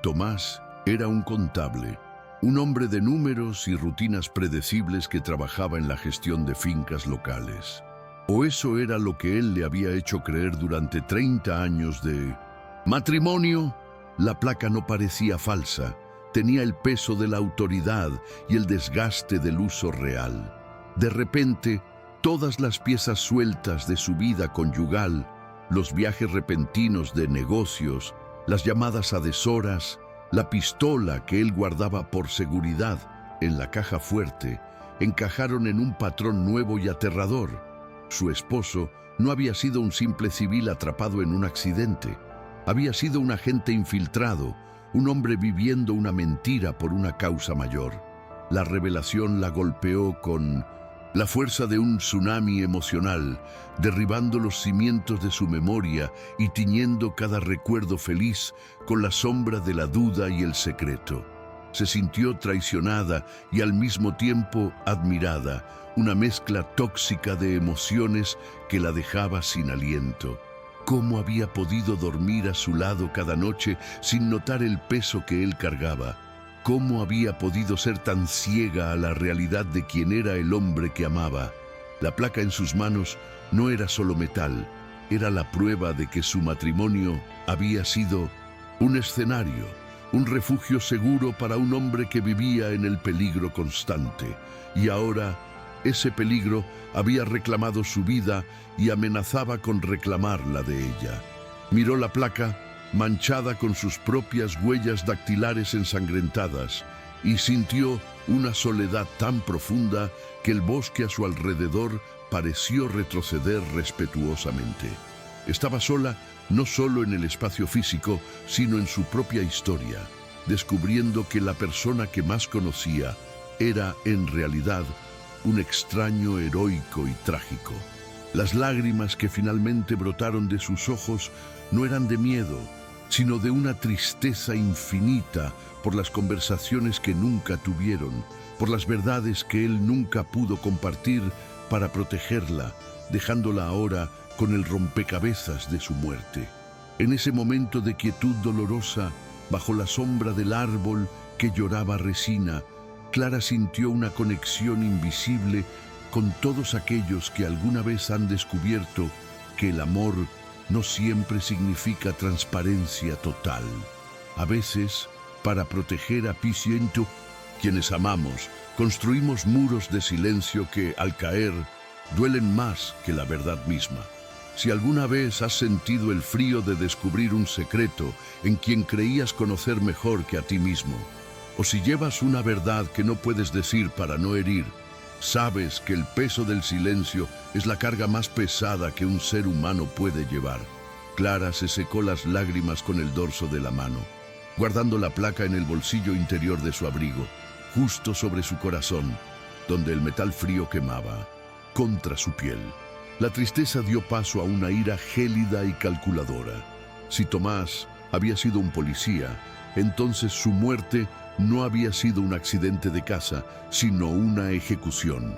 Speaker 1: Tomás era un contable, un hombre de números y rutinas predecibles que trabajaba en la gestión de fincas locales. O eso era lo que él le había hecho creer durante 30 años de matrimonio. La placa no parecía falsa. Tenía el peso de la autoridad y el desgaste del uso real. De repente, todas las piezas sueltas de su vida conyugal, los viajes repentinos de negocios, las llamadas a deshoras, la pistola que él guardaba por seguridad en la caja fuerte, encajaron en un patrón nuevo y aterrador. Su esposo no había sido un simple civil atrapado en un accidente. Había sido un agente infiltrado, un hombre viviendo una mentira por una causa mayor. La revelación la golpeó con la fuerza de un tsunami emocional, derribando los cimientos de su memoria y tiñendo cada recuerdo feliz con la sombra de la duda y el secreto. Se sintió traicionada y al mismo tiempo admirada, una mezcla tóxica de emociones que la dejaba sin aliento. ¿Cómo había podido dormir a su lado cada noche sin notar el peso que él cargaba? ¿Cómo había podido ser tan ciega a la realidad de quién era el hombre que amaba? La placa en sus manos no era solo metal, era la prueba de que su matrimonio había sido un escenario, un refugio seguro para un hombre que vivía en el peligro constante. Y ahora, ese peligro había reclamado su vida y amenazaba con reclamar la de ella. Miró la placa, manchada con sus propias huellas dactilares ensangrentadas, y sintió una soledad tan profunda que el bosque a su alrededor pareció retroceder respetuosamente. Estaba sola no solo en el espacio físico, sino en su propia historia, descubriendo que la persona que más conocía era, en realidad, un extraño heroico y trágico. Las lágrimas que finalmente brotaron de sus ojos no eran de miedo, sino de una tristeza infinita por las conversaciones que nunca tuvieron, por las verdades que él nunca pudo compartir para protegerla, dejándola ahora con el rompecabezas de su muerte. En ese momento de quietud dolorosa, bajo la sombra del árbol que lloraba resina, Clara sintió una conexión invisible con todos aquellos que alguna vez han descubierto que el amor no siempre significa transparencia total. A veces, para proteger a quienes amamos, construimos muros de silencio que, al caer, duelen más que la verdad misma. Si alguna vez has sentido el frío de descubrir un secreto en quien creías conocer mejor que a ti mismo, o si llevas una verdad que no puedes decir para no herir, sabes que el peso del silencio es la carga más pesada que un ser humano puede llevar. Clara se secó las lágrimas con el dorso de la mano, guardando la placa en el bolsillo interior de su abrigo. justo sobre su corazón, donde el metal frío quemaba, contra su piel. La tristeza dio paso a una ira gélida y calculadora. Si Tomás había sido un policía, entonces su muerte no había sido un accidente de caza, sino una ejecución.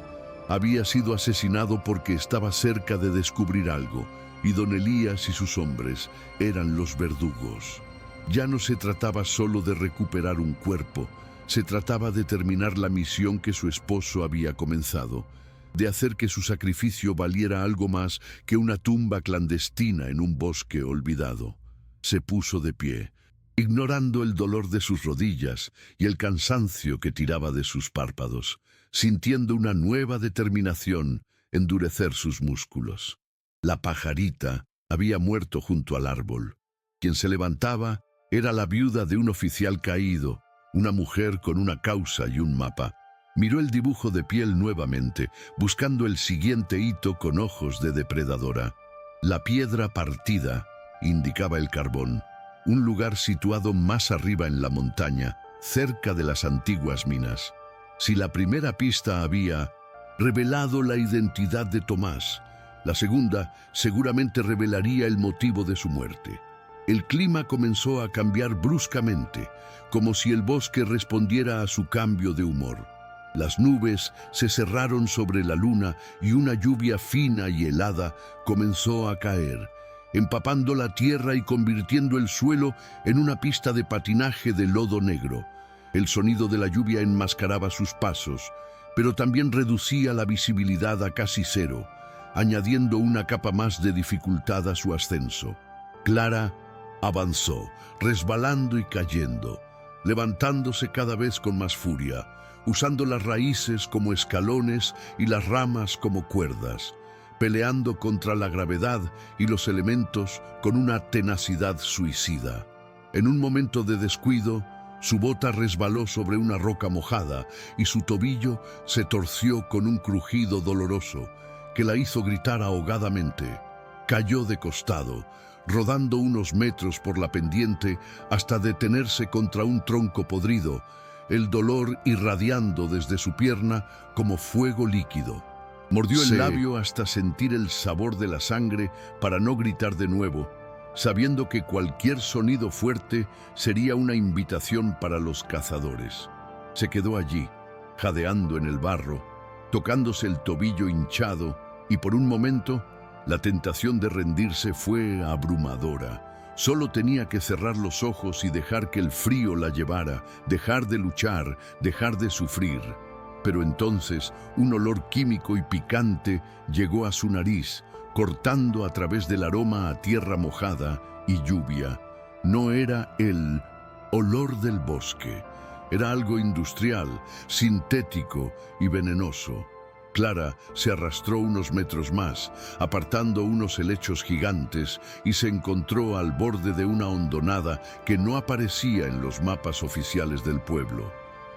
Speaker 1: Había sido asesinado porque estaba cerca de descubrir algo, y don Elías y sus hombres eran los verdugos. Ya no se trataba solo de recuperar un cuerpo, se trataba de terminar la misión que su esposo había comenzado, de hacer que su sacrificio valiera algo más que una tumba clandestina en un bosque olvidado. Se puso de pie, ignorando el dolor de sus rodillas y el cansancio que tiraba de sus párpados, sintiendo una nueva determinación endurecer sus músculos. La pajarita había muerto junto al árbol. Quien se levantaba era la viuda de un oficial caído, una mujer con una causa y un mapa. Miró el dibujo de piel nuevamente, buscando el siguiente hito con ojos de depredadora. La piedra partida indicaba el carbón, un lugar situado más arriba en la montaña, cerca de las antiguas minas. Si la primera pista había revelado la identidad de Tomás, la segunda seguramente revelaría el motivo de su muerte. El clima comenzó a cambiar bruscamente, como si el bosque respondiera a su cambio de humor. Las nubes se cerraron sobre la luna y una lluvia fina y helada comenzó a caer, empapando la tierra y convirtiendo el suelo en una pista de patinaje de lodo negro. El sonido de la lluvia enmascaraba sus pasos, pero también reducía la visibilidad a casi cero, añadiendo una capa más de dificultad a su ascenso. Clara avanzó, resbalando y cayendo, levantándose cada vez con más furia, usando las raíces como escalones y las ramas como cuerdas, peleando contra la gravedad y los elementos con una tenacidad suicida. En un momento de descuido, su bota resbaló sobre una roca mojada y su tobillo se torció con un crujido doloroso que la hizo gritar ahogadamente. Cayó de costado, rodando unos metros por la pendiente hasta detenerse contra un tronco podrido, el dolor irradiando desde su pierna como fuego líquido. Mordió el labio hasta sentir el sabor de la sangre para no gritar de nuevo, sabiendo que cualquier sonido fuerte sería una invitación para los cazadores. Se quedó allí, jadeando en el barro, tocándose el tobillo hinchado, y por un momento la tentación de rendirse fue abrumadora. Solo tenía que cerrar los ojos y dejar que el frío la llevara, dejar de luchar, dejar de sufrir. Pero entonces un olor químico y picante llegó a su nariz, cortando a través del aroma a tierra mojada y lluvia. No era el olor del bosque, era algo industrial, sintético y venenoso. Clara se arrastró unos metros más, apartando unos helechos gigantes, y se encontró al borde de una hondonada que no aparecía en los mapas oficiales del pueblo.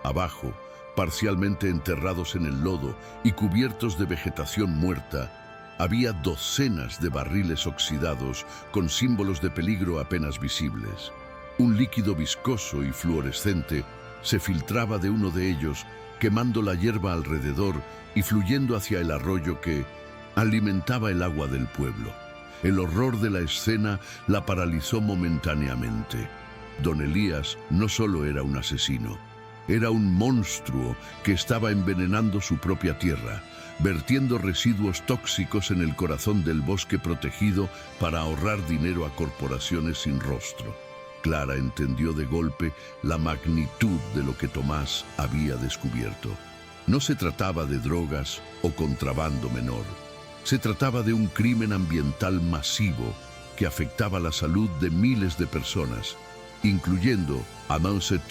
Speaker 1: Abajo, parcialmente enterrados en el lodo y cubiertos de vegetación muerta, había docenas de barriles oxidados con símbolos de peligro apenas visibles. Un líquido viscoso y fluorescente se filtraba de uno de ellos, quemando la hierba alrededor y fluyendo hacia el arroyo que alimentaba el agua del pueblo. El horror de la escena la paralizó momentáneamente. Don Elías no solo era un asesino, era un monstruo que estaba envenenando su propia tierra, vertiendo residuos tóxicos en el corazón del bosque protegido para ahorrar dinero a corporaciones sin rostro. Clara entendió de golpe la magnitud de lo que Tomás había descubierto. No se trataba de drogas o contrabando menor. Se trataba de un crimen ambiental masivo que afectaba la salud de miles de personas, incluyendo a Mauset,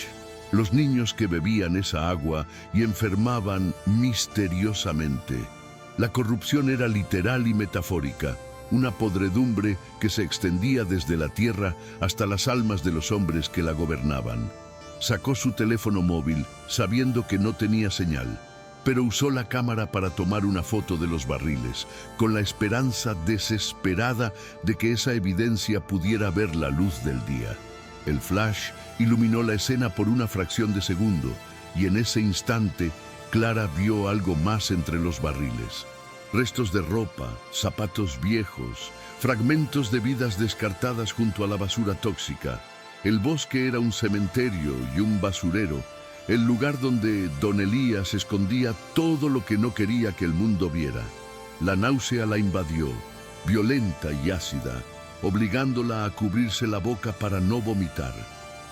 Speaker 1: los niños que bebían esa agua y enfermaban misteriosamente. La corrupción era literal y metafórica, una podredumbre que se extendía desde la tierra hasta las almas de los hombres que la gobernaban. Sacó su teléfono móvil, sabiendo que no tenía señal, pero usó la cámara para tomar una foto de los barriles, con la esperanza desesperada de que esa evidencia pudiera ver la luz del día. El flash iluminó la escena por una fracción de segundo, y en ese instante Clara vio algo más entre los barriles. Restos de ropa, zapatos viejos, fragmentos de vidas descartadas junto a la basura tóxica. El bosque era un cementerio y un basurero, el lugar donde don Elías escondía todo lo que no quería que el mundo viera. La náusea la invadió, violenta y ácida, obligándola a cubrirse la boca para no vomitar.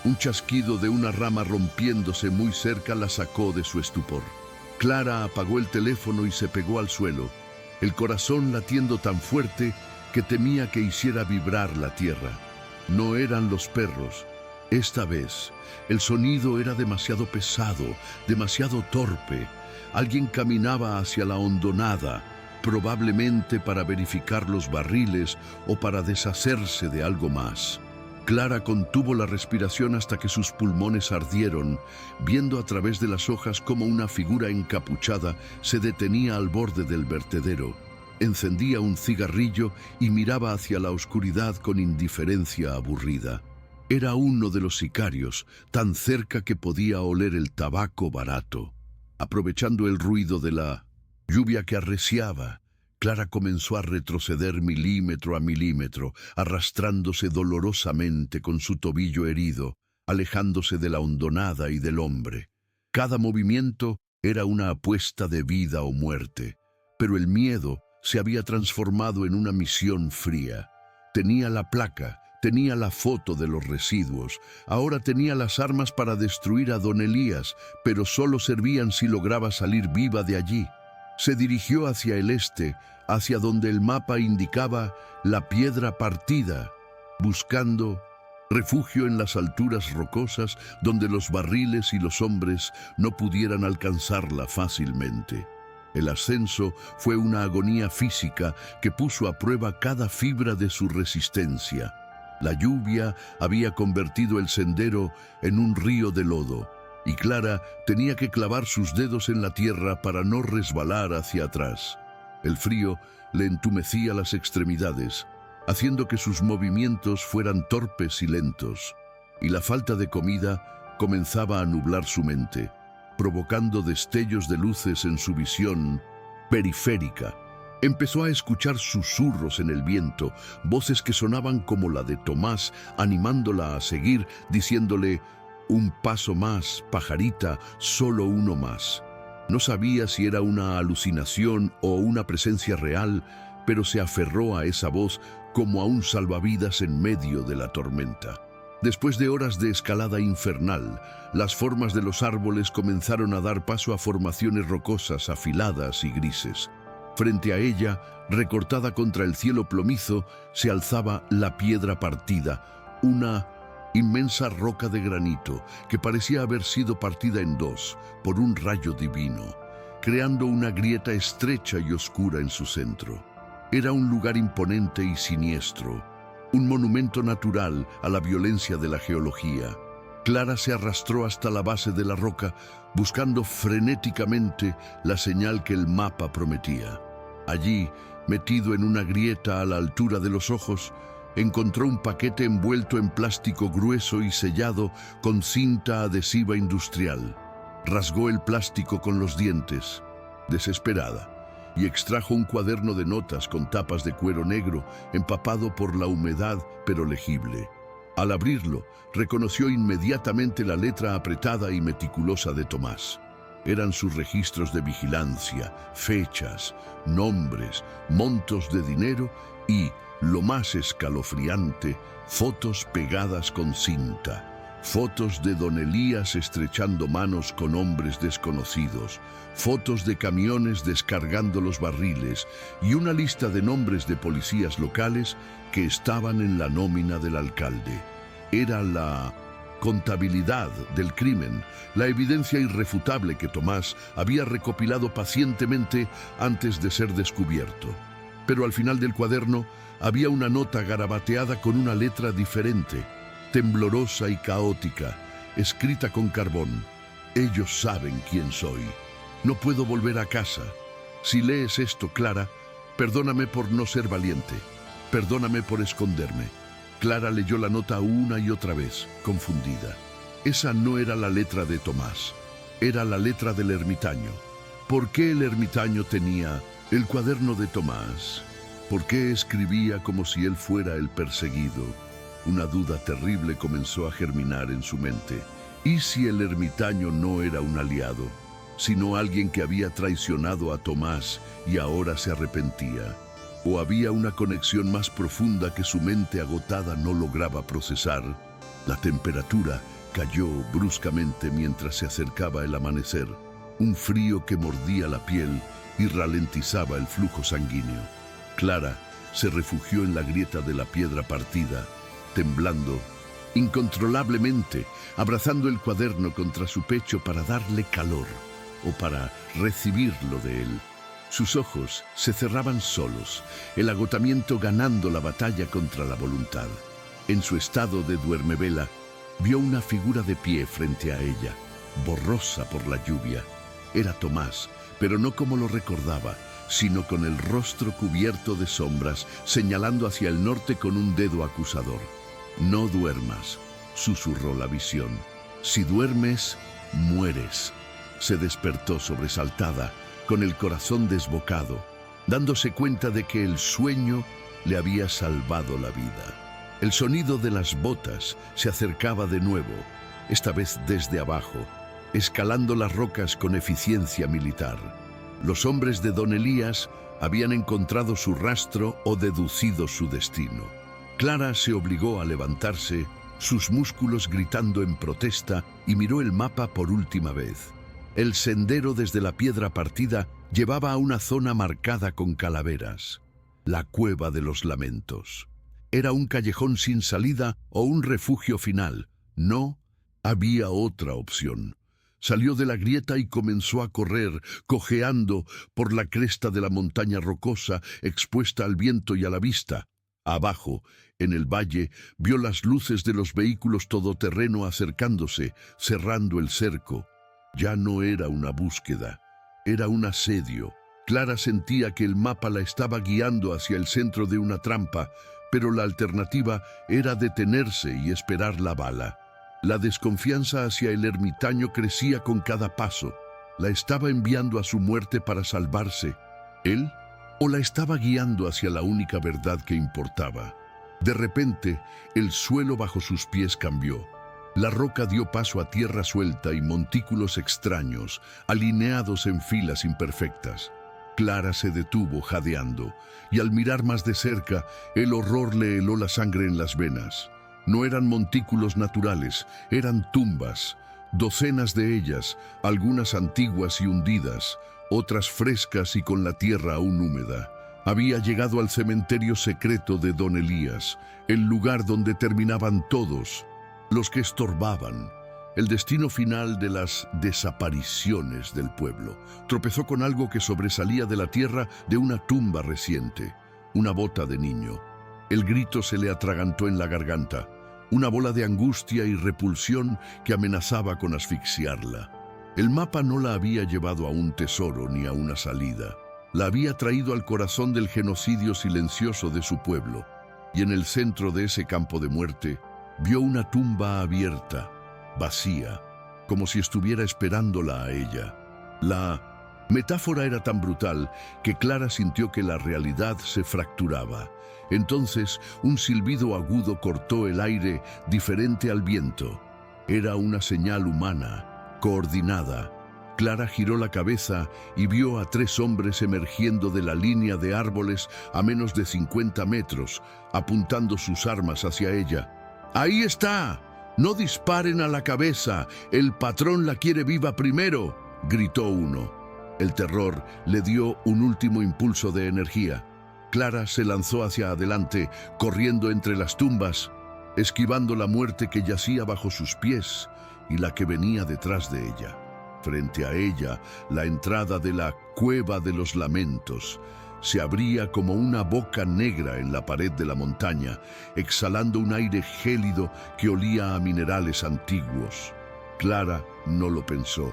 Speaker 1: Un chasquido de una rama rompiéndose muy cerca la sacó de su estupor. Clara apagó el teléfono y se pegó al suelo, el corazón latiendo tan fuerte que temía que hiciera vibrar la tierra. No eran los perros. Esta vez, el sonido era demasiado pesado, demasiado torpe. Alguien caminaba hacia la hondonada, probablemente para verificar los barriles o para deshacerse de algo más. Clara contuvo la respiración hasta que sus pulmones ardieron, viendo a través de las hojas cómo una figura encapuchada se detenía al borde del vertedero. Encendía un cigarrillo y miraba hacia la oscuridad con indiferencia aburrida. Era uno de los sicarios, tan cerca que podía oler el tabaco barato. Aprovechando el ruido de la lluvia que arreciaba, Clara comenzó a retroceder milímetro a milímetro, arrastrándose dolorosamente con su tobillo herido, alejándose de la hondonada y del hombre. Cada movimiento era una apuesta de vida o muerte, pero el miedo se había transformado en una misión fría. Tenía la placa, tenía la foto de los residuos, ahora tenía las armas para destruir a don Elías, pero solo servían si lograba salir viva de allí. Se dirigió hacia el este, hacia donde el mapa indicaba la piedra partida, buscando refugio en las alturas rocosas donde los barriles y los hombres no pudieran alcanzarla fácilmente. El ascenso fue una agonía física que puso a prueba cada fibra de su resistencia. La lluvia había convertido el sendero en un río de lodo, y Clara tenía que clavar sus dedos en la tierra para no resbalar hacia atrás. El frío le entumecía las extremidades, haciendo que sus movimientos fueran torpes y lentos, y la falta de comida comenzaba a nublar su mente, provocando destellos de luces en su visión periférica. Empezó a escuchar susurros en el viento, voces que sonaban como la de Tomás, animándola a seguir, diciéndole: «Un paso más, pajarita, solo uno más». No sabía si era una alucinación o una presencia real, pero se aferró a esa voz como a un salvavidas en medio de la tormenta. Después de horas de escalada infernal, las formas de los árboles comenzaron a dar paso a formaciones rocosas afiladas y grises. Frente a ella, recortada contra el cielo plomizo, se alzaba la piedra partida, una inmensa roca de granito que parecía haber sido partida en dos por un rayo divino, creando una grieta estrecha y oscura en su centro. Era un lugar imponente y siniestro, un monumento natural a la violencia de la geología. Clara se arrastró hasta la base de la roca, buscando frenéticamente la señal que el mapa prometía. Allí, metido en una grieta a la altura de los ojos, encontró un paquete envuelto en plástico grueso y sellado con cinta adhesiva industrial. Rasgó el plástico con los dientes, desesperada, y extrajo un cuaderno de notas con tapas de cuero negro, empapado por la humedad pero legible. Al abrirlo, reconoció inmediatamente la letra apretada y meticulosa de Tomás. Eran sus registros de vigilancia, fechas, nombres, montos de dinero y, lo más escalofriante, fotos pegadas con cinta. Fotos de don Elías estrechando manos con hombres desconocidos, fotos de camiones descargando los barriles y una lista de nombres de policías locales que estaban en la nómina del alcalde. Era la contabilidad del crimen, la evidencia irrefutable que Tomás había recopilado pacientemente antes de ser descubierto. Pero al final del cuaderno había una nota garabateada con una letra diferente, temblorosa y caótica, escrita con carbón. Ellos saben quién soy. No puedo volver a casa. Si lees esto, Clara, perdóname por no ser valiente. Perdóname por esconderme. Clara leyó la nota una y otra vez, confundida. Esa no era la letra de Tomás. era la letra del ermitaño. ¿Por qué el ermitaño tenía el cuaderno de Tomás? ¿Por qué escribía como si él fuera el perseguido? Una duda terrible comenzó a germinar en su mente. ¿Y si el ermitaño no era un aliado, sino alguien que había traicionado a Tomás y ahora se arrepentía? ¿O había una conexión más profunda que su mente agotada no lograba procesar? La temperatura cayó bruscamente mientras se acercaba el amanecer, un frío que mordía la piel y ralentizaba el flujo sanguíneo. Clara se refugió en la grieta de la piedra partida, temblando incontrolablemente, abrazando el cuaderno contra su pecho para darle calor o para recibirlo de él. Sus ojos se cerraban solos, el agotamiento ganando la batalla contra la voluntad. En su estado de duermevela, vio una figura de pie frente a ella, borrosa por la lluvia. Era Tomás, pero no como lo recordaba, sino con el rostro cubierto de sombras, señalando hacia el norte con un dedo acusador. «No duermas», susurró la visión. «Si duermes, mueres». Se despertó sobresaltada, con el corazón desbocado, dándose cuenta de que el sueño le había salvado la vida. El sonido de las botas se acercaba de nuevo, esta vez desde abajo, escalando las rocas con eficiencia militar. Los hombres de Don Elías habían encontrado su rastro o deducido su destino. Clara se obligó a levantarse, sus músculos gritando en protesta, y miró el mapa por última vez. El sendero desde la piedra partida llevaba a una zona marcada con calaveras, la Cueva de los Lamentos. Era un callejón sin salida o un refugio final. No había otra opción. Salió de la grieta y comenzó a correr, cojeando por la cresta de la montaña rocosa, expuesta al viento y a la vista. Abajo, en el valle, vio las luces de los vehículos todoterreno acercándose, cerrando el cerco. Ya no era una búsqueda, era un asedio. Clara sentía que el mapa la estaba guiando hacia el centro de una trampa, pero la alternativa era detenerse y esperar la bala. La desconfianza hacia el ermitaño crecía con cada paso. ¿La estaba enviando a su muerte para salvarse él? ¿O la estaba guiando hacia la única verdad que importaba? De repente, el suelo bajo sus pies cambió. La roca dio paso a tierra suelta y montículos extraños, alineados en filas imperfectas. Clara se detuvo jadeando, y al mirar más de cerca, el horror le heló la sangre en las venas. No eran montículos naturales, eran tumbas, docenas de ellas, algunas antiguas y hundidas, otras frescas y con la tierra aún húmeda. Había llegado al cementerio secreto de Don Elías, el lugar donde terminaban todos, los que estorbaban, el destino final de las desapariciones del pueblo. Tropezó con algo que sobresalía de la tierra de una tumba reciente, una bota de niño. El grito se le atragantó en la garganta, una bola de angustia y repulsión que amenazaba con asfixiarla. El mapa no la había llevado a un tesoro ni a una salida. La había traído al corazón del genocidio silencioso de su pueblo, y en el centro de ese campo de muerte vio una tumba abierta, vacía, como si estuviera esperándola a ella. La metáfora era tan brutal que Clara sintió que la realidad se fracturaba. Entonces, un silbido agudo cortó el aire, diferente al viento. Era una señal humana, coordinada. Clara giró la cabeza y vio a 3 hombres emergiendo de la línea de árboles a menos de 50 metros, apuntando sus armas hacia ella. ¡Ahí está! ¡No disparen a la cabeza! ¡El patrón la quiere viva primero!, gritó uno. El terror le dio un último impulso de energía. Clara se lanzó hacia adelante, corriendo entre las tumbas, esquivando la muerte que yacía bajo sus pies y la que venía detrás de ella. Frente a ella, la entrada de la Cueva de los Lamentos se abría como una boca negra en la pared de la montaña, exhalando un aire gélido que olía a minerales antiguos. Clara no lo pensó.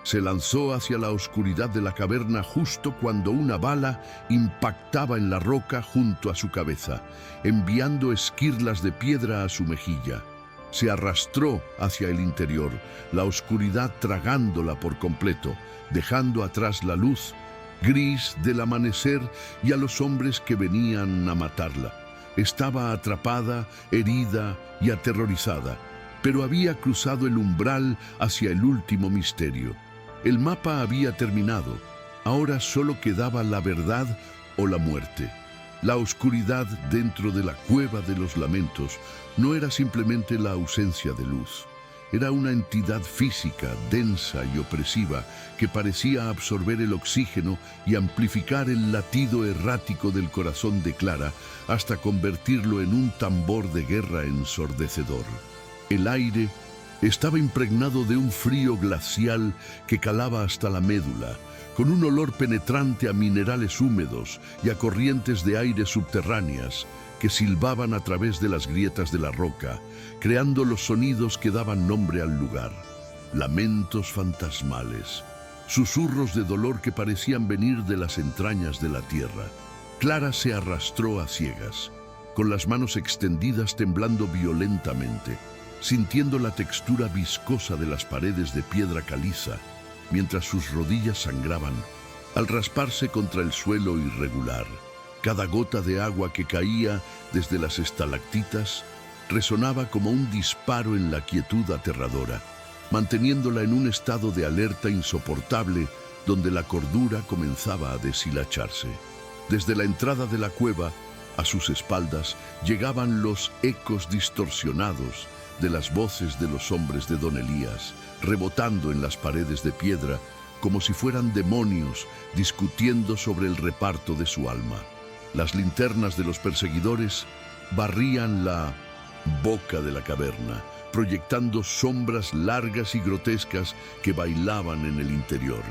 Speaker 1: Se lanzó hacia la oscuridad de la caverna justo cuando una bala impactaba en la roca junto a su cabeza, enviando esquirlas de piedra a su mejilla. Se arrastró hacia el interior, la oscuridad tragándola por completo, dejando atrás la luz gris del amanecer y a los hombres que venían a matarla. Estaba atrapada, herida y aterrorizada, pero había cruzado el umbral hacia el último misterio. El mapa había terminado, ahora solo quedaba la verdad o la muerte. La oscuridad dentro de la cueva de los lamentos no era simplemente la ausencia de luz. Era una entidad física, densa y opresiva, que parecía absorber el oxígeno y amplificar el latido errático del corazón de Clara hasta convertirlo en un tambor de guerra ensordecedor. El aire estaba impregnado de un frío glacial que calaba hasta la médula, con un olor penetrante a minerales húmedos y a corrientes de aire subterráneas que silbaban a través de las grietas de la roca, creando los sonidos que daban nombre al lugar. Lamentos fantasmales, susurros de dolor que parecían venir de las entrañas de la tierra. Clara se arrastró a ciegas, con las manos extendidas temblando violentamente, sintiendo la textura viscosa de las paredes de piedra caliza, mientras sus rodillas sangraban al rasparse contra el suelo irregular. Cada gota de agua que caía desde las estalactitas resonaba como un disparo en la quietud aterradora, manteniéndola en un estado de alerta insoportable donde la cordura comenzaba a deshilacharse. Desde la entrada de la cueva, a sus espaldas, llegaban los ecos distorsionados de las voces de los hombres de Don Elías, rebotando en las paredes de piedra como si fueran demonios discutiendo sobre el reparto de su alma. Las linternas de los perseguidores barrían la boca de la caverna, proyectando sombras largas y grotescas que bailaban en el interior,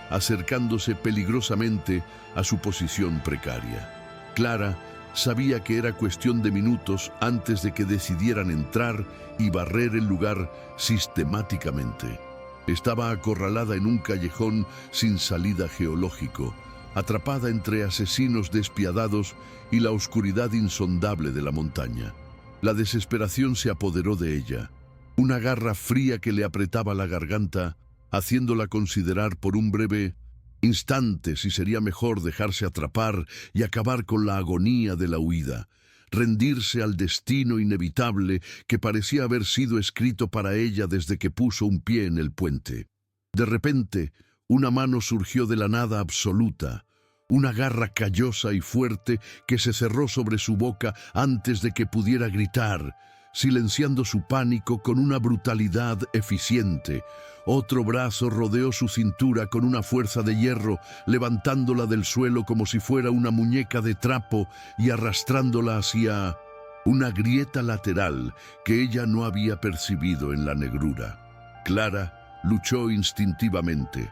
Speaker 1: acercándose peligrosamente a su posición precaria. Clara sabía que era cuestión de minutos antes de que decidieran entrar y barrer el lugar sistemáticamente. Estaba acorralada en un callejón sin salida geológico, atrapada entre asesinos despiadados y la oscuridad insondable de la montaña. La desesperación se apoderó de ella, una garra fría que le apretaba la garganta, haciéndola considerar por un breve instante si sería mejor dejarse atrapar y acabar con la agonía de la huida, rendirse al destino inevitable que parecía haber sido escrito para ella desde que puso un pie en el puente. De repente, una mano surgió de la nada absoluta, una garra callosa y fuerte que se cerró sobre su boca antes de que pudiera gritar, silenciando su pánico con una brutalidad eficiente. Otro brazo rodeó su cintura con una fuerza de hierro, levantándola del suelo como si fuera una muñeca de trapo y arrastrándola hacia una grieta lateral que ella no había percibido en la negrura. Clara luchó instintivamente,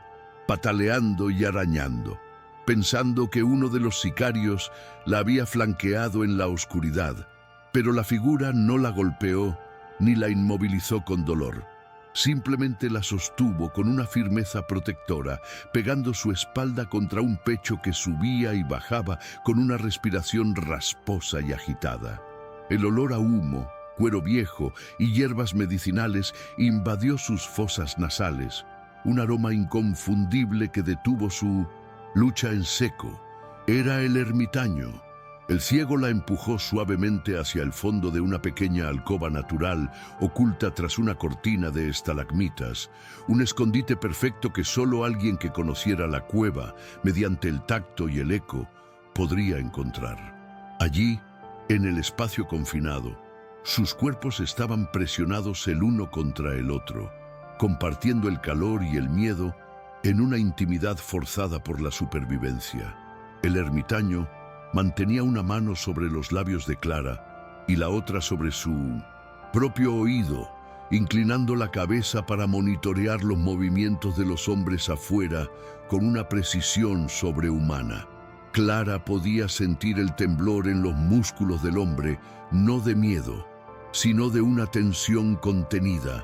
Speaker 1: pataleando y arañando, pensando que uno de los sicarios la había flanqueado en la oscuridad, pero la figura no la golpeó ni la inmovilizó con dolor. Simplemente la sostuvo con una firmeza protectora, pegando su espalda contra un pecho que subía y bajaba con una respiración rasposa y agitada. El olor a humo, cuero viejo y hierbas medicinales invadió sus fosas nasales, un aroma inconfundible que detuvo su lucha en seco. Era el ermitaño. El ciego la empujó suavemente hacia el fondo de una pequeña alcoba natural, oculta tras una cortina de estalagmitas, un escondite perfecto que solo alguien que conociera la cueva, mediante el tacto y el eco, podría encontrar. Allí, en el espacio confinado, sus cuerpos estaban presionados el uno contra el otro, compartiendo el calor y el miedo en una intimidad forzada por la supervivencia. El ermitaño mantenía una mano sobre los labios de Clara y la otra sobre su propio oído, inclinando la cabeza para monitorear los movimientos de los hombres afuera con una precisión sobrehumana. Clara podía sentir el temblor en los músculos del hombre, no de miedo, sino de una tensión contenida,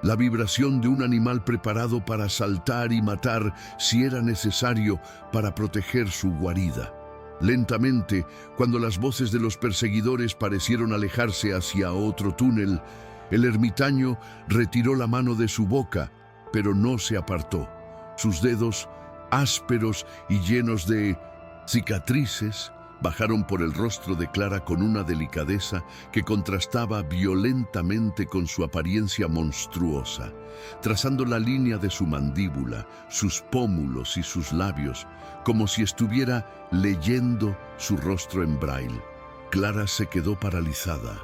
Speaker 1: la vibración de un animal preparado para saltar y matar si era necesario para proteger su guarida. Lentamente, cuando las voces de los perseguidores parecieron alejarse hacia otro túnel, El ermitaño retiró la mano de su boca, pero no se apartó. Sus dedos, ásperos y llenos de cicatrices, bajaron por el rostro de Clara con una delicadeza que contrastaba violentamente con su apariencia monstruosa, trazando la línea de su mandíbula, sus pómulos y sus labios, como si estuviera leyendo su rostro en braille. Clara se quedó paralizada,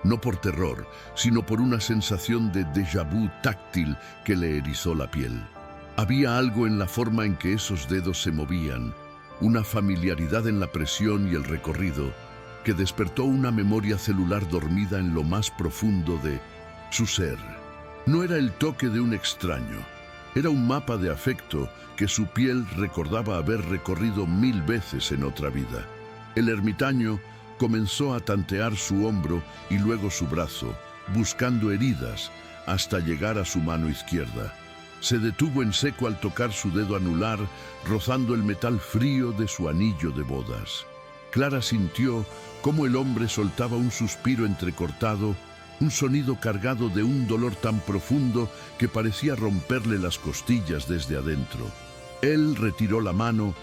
Speaker 1: no por terror, sino por una sensación de déjà vu táctil que le erizó la piel. Había algo en la forma en que esos dedos se movían, una familiaridad en la presión y el recorrido, que despertó una memoria celular dormida en lo más profundo de su ser. No era el toque de un extraño, era un mapa de afecto que su piel recordaba haber recorrido 1000 veces en otra vida. El ermitaño comenzó a tantear su hombro y luego su brazo, buscando heridas, hasta llegar a su mano izquierda. Se detuvo en seco al tocar su dedo anular, rozando el metal frío de su anillo de bodas. Clara sintió cómo el hombre soltaba un suspiro entrecortado, un sonido cargado de un dolor tan profundo que parecía romperle las costillas desde adentro. Él retiró la mano,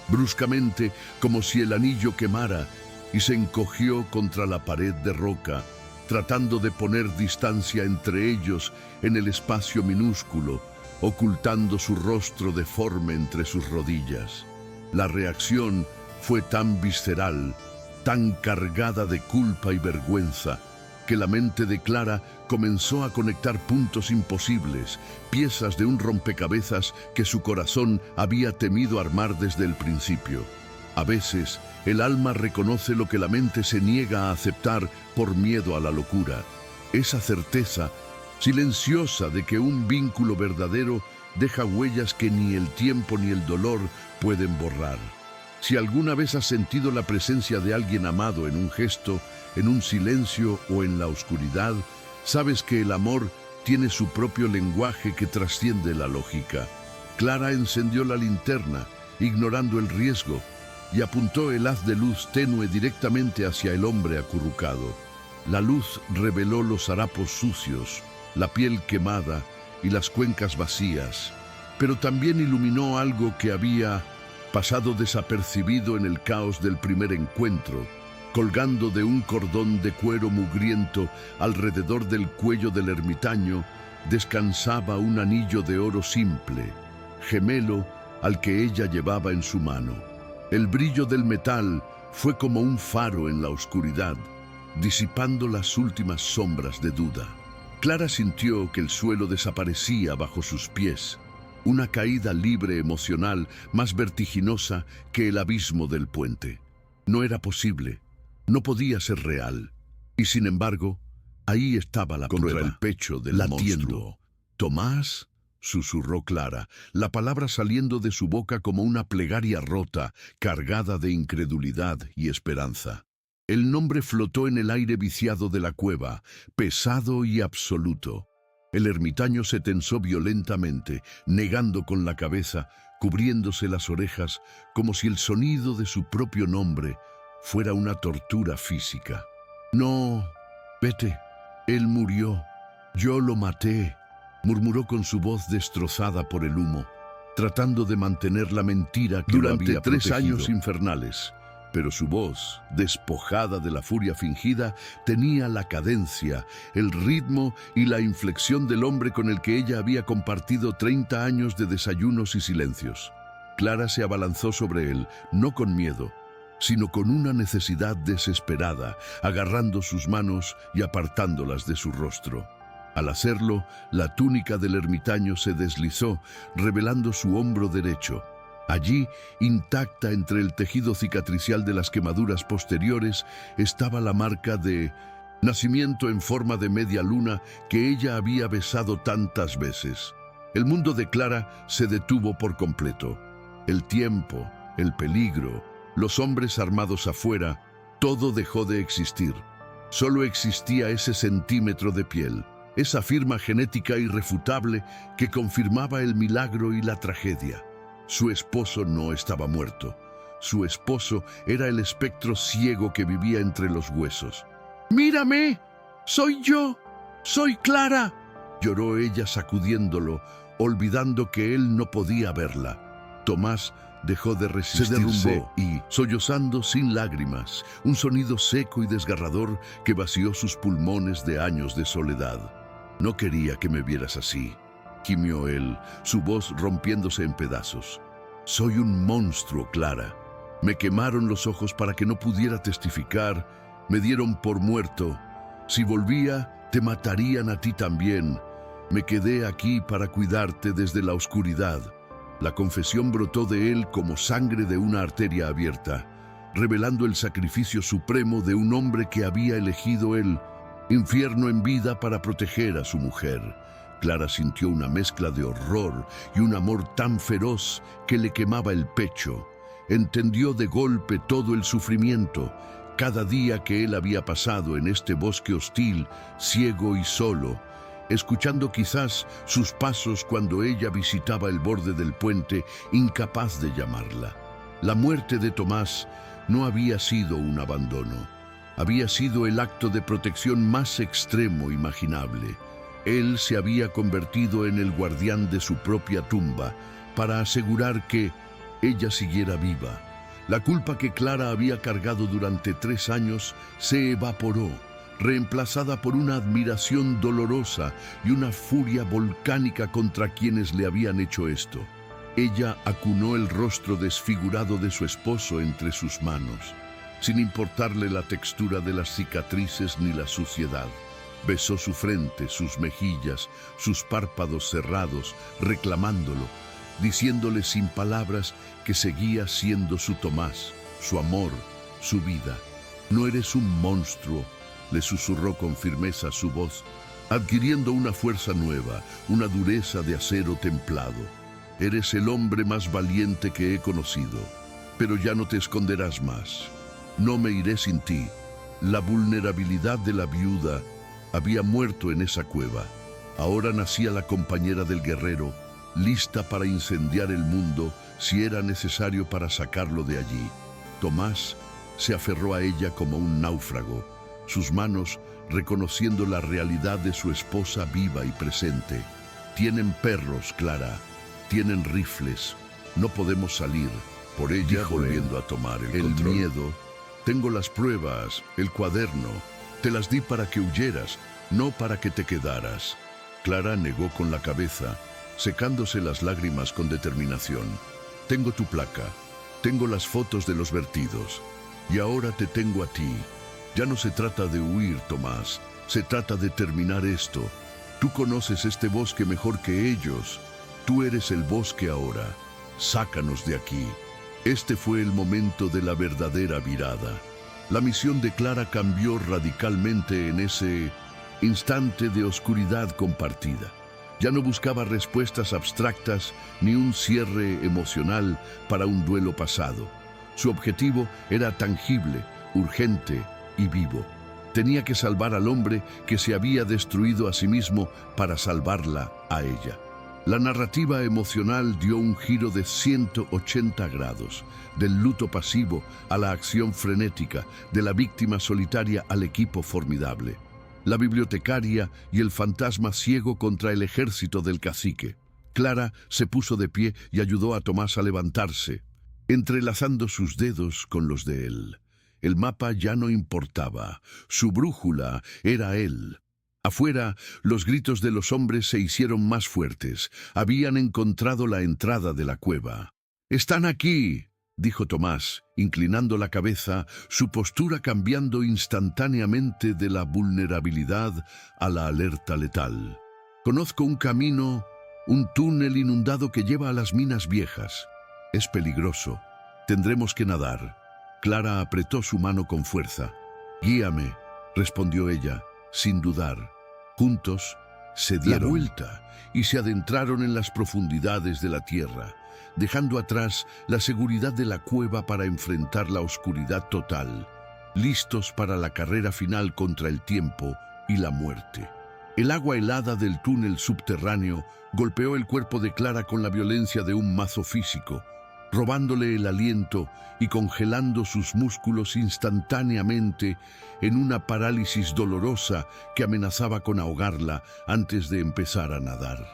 Speaker 1: bruscamente, como si el anillo quemara, y se encogió contra la pared de roca, tratando de poner distancia entre ellos en el espacio minúsculo, ocultando su rostro deforme entre sus rodillas. La reacción fue tan visceral, tan cargada de culpa y vergüenza, que la mente de Clara comenzó a conectar puntos imposibles, piezas de un rompecabezas que su corazón había temido armar desde el principio. A veces, el alma reconoce lo que la mente se niega a aceptar por miedo a la locura. Esa certeza silenciosa de que un vínculo verdadero deja huellas que ni el tiempo ni el dolor pueden borrar. Si alguna vez has sentido la presencia de alguien amado en un gesto, en un silencio o en la oscuridad, sabes que el amor tiene su propio lenguaje que trasciende la lógica. Clara encendió la linterna, ignorando el riesgo, y apuntó el haz de luz tenue directamente hacia el hombre acurrucado. La luz reveló los harapos sucios, la piel quemada y las cuencas vacías, pero también iluminó algo que había pasado desapercibido en el caos del primer encuentro. Colgando de un cordón de cuero mugriento alrededor del cuello del ermitaño, descansaba un anillo de oro simple, gemelo al que ella llevaba en su mano. El brillo del metal fue como un faro en la oscuridad, disipando las últimas sombras de duda. Clara sintió que el suelo desaparecía bajo sus pies, una caída libre emocional más vertiginosa que el abismo del puente. No era posible, no podía ser real, y sin embargo, ahí estaba la prueba, contra el pecho del monstruo. «Tomás», susurró Clara, la palabra saliendo de su boca como una plegaria rota, cargada de incredulidad y esperanza. El nombre flotó en el aire viciado de la cueva, pesado y absoluto. El ermitaño se tensó violentamente, negando con la cabeza, cubriéndose las orejas, como si el sonido de su propio nombre fuera una tortura física. «No, vete, él murió, yo lo maté», murmuró con su voz destrozada por el humo, tratando de mantener la mentira que durante lo había 3 años infernales. Pero su voz, despojada de la furia fingida, tenía la cadencia, el ritmo y la inflexión del hombre con el que ella había compartido 30 años de desayunos y silencios. Clara se abalanzó sobre él, no con miedo, sino con una necesidad desesperada, agarrando sus manos y apartándolas de su rostro. Al hacerlo, la túnica del ermitaño se deslizó, revelando su hombro derecho. Allí, intacta entre el tejido cicatricial de las quemaduras posteriores, estaba la marca de nacimiento en forma de media luna que ella había besado tantas veces. El mundo de Clara se detuvo por completo. El tiempo, el peligro, los hombres armados afuera, todo dejó de existir. Solo existía ese centímetro de piel, esa firma genética irrefutable que confirmaba el milagro y la tragedia. Su esposo no estaba muerto. Su esposo era el espectro ciego que vivía entre los huesos. «¡Mírame! ¡Soy yo!», ¡Soy Clara!, lloró ella sacudiéndolo, olvidando que él no podía verla. Tomás dejó de resistirse, se derrumbó y, sollozando sin lágrimas, un sonido seco y desgarrador que vació sus pulmones de años de soledad. «No quería que me vieras así», gimió él, su voz rompiéndose en pedazos. «Soy un monstruo, Clara. Me quemaron los ojos para que no pudiera testificar, me dieron por muerto. Si volvía, te matarían a ti también. Me quedé aquí para cuidarte desde la oscuridad». La confesión brotó de él como sangre de una arteria abierta, revelando el sacrificio supremo de un hombre que había elegido el infierno en vida para proteger a su mujer. Clara sintió una mezcla de horror y un amor tan feroz que le quemaba el pecho. Entendió de golpe todo el sufrimiento, cada día que él había pasado en este bosque hostil, ciego y solo, escuchando quizás sus pasos cuando ella visitaba el borde del puente, incapaz de llamarla. La muerte de Tomás no había sido un abandono, había sido el acto de protección más extremo imaginable. Él se había convertido en el guardián de su propia tumba para asegurar que ella siguiera viva. La culpa que Clara había cargado durante 3 años se evaporó, reemplazada por una admiración dolorosa y una furia volcánica contra quienes le habían hecho esto. Ella acunó el rostro desfigurado de su esposo entre sus manos, sin importarle la textura de las cicatrices ni la suciedad. Besó su frente, sus mejillas, sus párpados cerrados, reclamándolo, diciéndole sin palabras que seguía siendo su Tomás, su amor, su vida. «No eres un monstruo», le susurró con firmeza su voz, adquiriendo una fuerza nueva, una dureza de acero templado. «Eres el hombre más valiente que he conocido, pero ya no te esconderás más. No me iré sin ti». La vulnerabilidad de la viuda había muerto en esa cueva. Ahora nacía la compañera del guerrero, lista para incendiar el mundo si era necesario para sacarlo de allí. Tomás se aferró a ella como un náufrago, sus manos reconociendo la realidad de su esposa viva y presente. «Tienen perros, Clara, tienen rifles, no podemos salir», por ella volviendo a tomar el control. «Miedo, tengo las pruebas, el cuaderno, te las di para que huyeras, no para que te quedaras». Clara negó con la cabeza, secándose las lágrimas con determinación. «Tengo tu placa, tengo las fotos de los vertidos, y ahora te tengo a ti. Ya no se trata de huir, Tomás, se trata de terminar esto. Tú conoces este bosque mejor que ellos. Tú eres el bosque ahora. Sácanos de aquí». Este fue el momento de la verdadera virada. La misión de Clara cambió radicalmente en ese instante de oscuridad compartida. Ya no buscaba respuestas abstractas ni un cierre emocional para un duelo pasado. Su objetivo era tangible, urgente y vivo. Tenía que salvar al hombre que se había destruido a sí mismo para salvarla a ella. La narrativa emocional dio un giro de 180 grados, del luto pasivo a la acción frenética, de la víctima solitaria al equipo formidable. La bibliotecaria y el fantasma ciego contra el ejército del cacique. Clara se puso de pie y ayudó a Tomás a levantarse, entrelazando sus dedos con los de él. El mapa ya no importaba, su brújula era él. Afuera, los gritos de los hombres se hicieron más fuertes. Habían encontrado la entrada de la cueva. «¡Están aquí!», dijo Tomás, inclinando la cabeza, su postura cambiando instantáneamente de la vulnerabilidad a la alerta letal. «Conozco un camino, un túnel inundado que lleva a las minas viejas. Es peligroso. Tendremos que nadar». Clara apretó su mano con fuerza. «Guíame», respondió ella, sin dudar. Juntos se dieron la vuelta y se adentraron en las profundidades de la tierra, dejando atrás la seguridad de la cueva para enfrentar la oscuridad total, listos para la carrera final contra el tiempo y la muerte. El agua helada del túnel subterráneo golpeó el cuerpo de Clara con la violencia de un mazo físico. robándole el aliento y congelando sus músculos instantáneamente en una parálisis dolorosa que amenazaba con ahogarla antes de empezar a nadar.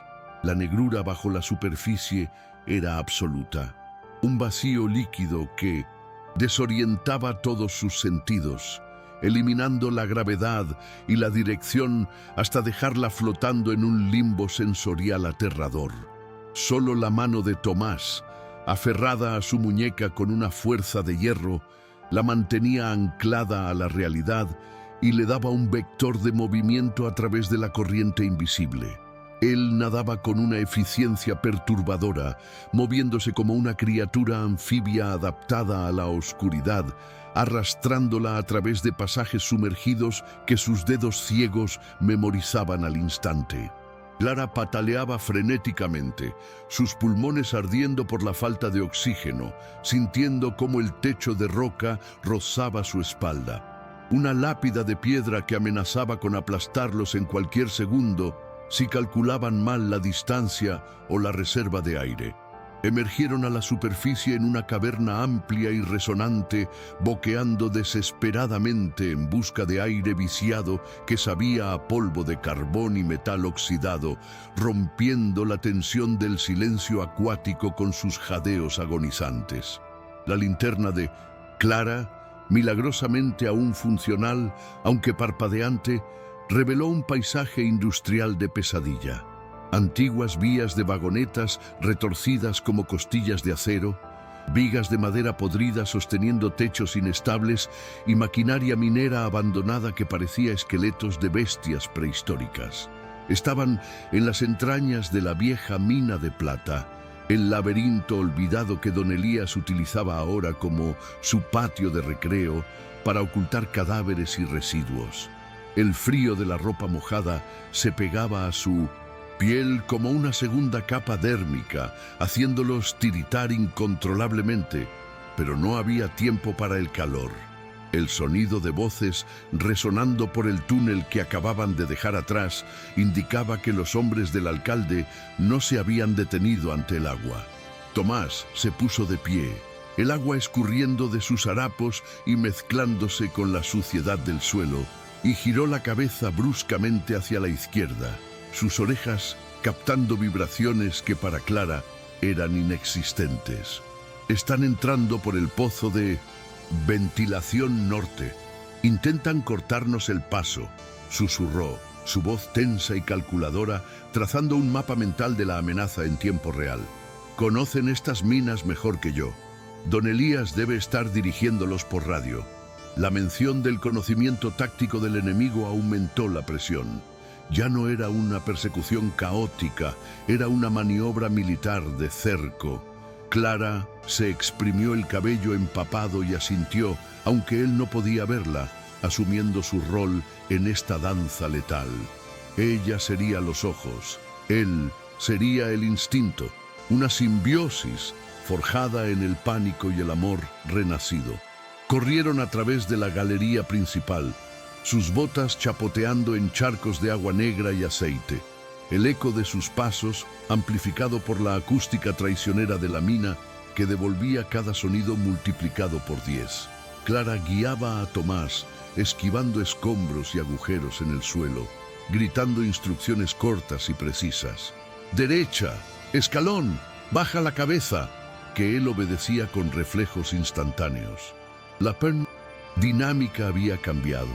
Speaker 1: La negrura bajo la superficie era absoluta, un vacío líquido que desorientaba todos sus sentidos, eliminando la gravedad y la dirección hasta dejarla flotando en un limbo sensorial aterrador. Solo la mano de Tomás, aferrada a su muñeca con una fuerza de hierro, la mantenía anclada a la realidad y le daba un vector de movimiento a través de la corriente invisible. Él nadaba con una eficiencia perturbadora, moviéndose como una criatura anfibia adaptada a la oscuridad, arrastrándola a través de pasajes sumergidos que sus dedos ciegos memorizaban al instante. Clara pataleaba frenéticamente, sus pulmones ardiendo por la falta de oxígeno, sintiendo cómo el techo de roca rozaba su espalda. Una lápida de piedra que amenazaba con aplastarlos en cualquier segundo si calculaban mal la distancia o la reserva de aire. Emergieron a la superficie en una caverna amplia y resonante, boqueando desesperadamente en busca de aire viciado que sabía a polvo de carbón y metal oxidado, rompiendo la tensión del silencio acuático con sus jadeos agonizantes. La linterna de Clara, milagrosamente aún funcional, aunque parpadeante, reveló un paisaje industrial de pesadilla. Antiguas vías de vagonetas retorcidas como costillas de acero, vigas de madera podrida sosteniendo techos inestables y maquinaria minera abandonada que parecía esqueletos de bestias prehistóricas. Estaban en las entrañas de la vieja mina de plata, el laberinto olvidado que don Elías utilizaba ahora como su patio de recreo para ocultar cadáveres y residuos. El frío de la ropa mojada se pegaba a su piel como una segunda capa dérmica, haciéndolos tiritar incontrolablemente, pero no había tiempo para el calor. El sonido de voces resonando por el túnel que acababan de dejar atrás indicaba que los hombres del alcalde no se habían detenido ante el agua. Tomás se puso de pie, el agua escurriendo de sus harapos y mezclándose con la suciedad del suelo, y giró la cabeza bruscamente hacia la izquierda, sus orejas captando vibraciones que para Clara eran inexistentes. Están entrando por el pozo de ventilación norte. Intentan cortarnos el paso, susurró, su voz tensa y calculadora, trazando un mapa mental de la amenaza en tiempo real. Conocen estas minas mejor que yo. Don Elías debe estar dirigiéndolos por radio. La mención del conocimiento táctico del enemigo aumentó la presión. Ya no era una persecución caótica, era una maniobra militar de cerco. Clara se exprimió el cabello empapado y asintió, aunque él no podía verla, asumiendo su rol en esta danza letal. Ella sería los ojos, él sería el instinto, una simbiosis forjada en el pánico y el amor renacido. Corrieron a través de la galería principal, sus botas chapoteando en charcos de agua negra y aceite. El eco de sus pasos, amplificado por la acústica traicionera de la mina, que devolvía cada sonido multiplicado por 10. Clara guiaba a Tomás, esquivando escombros y agujeros en el suelo, gritando instrucciones cortas y precisas. «¡Derecha! ¡Escalón! ¡Baja la cabeza!», que él obedecía con reflejos instantáneos. La dinámica había cambiado.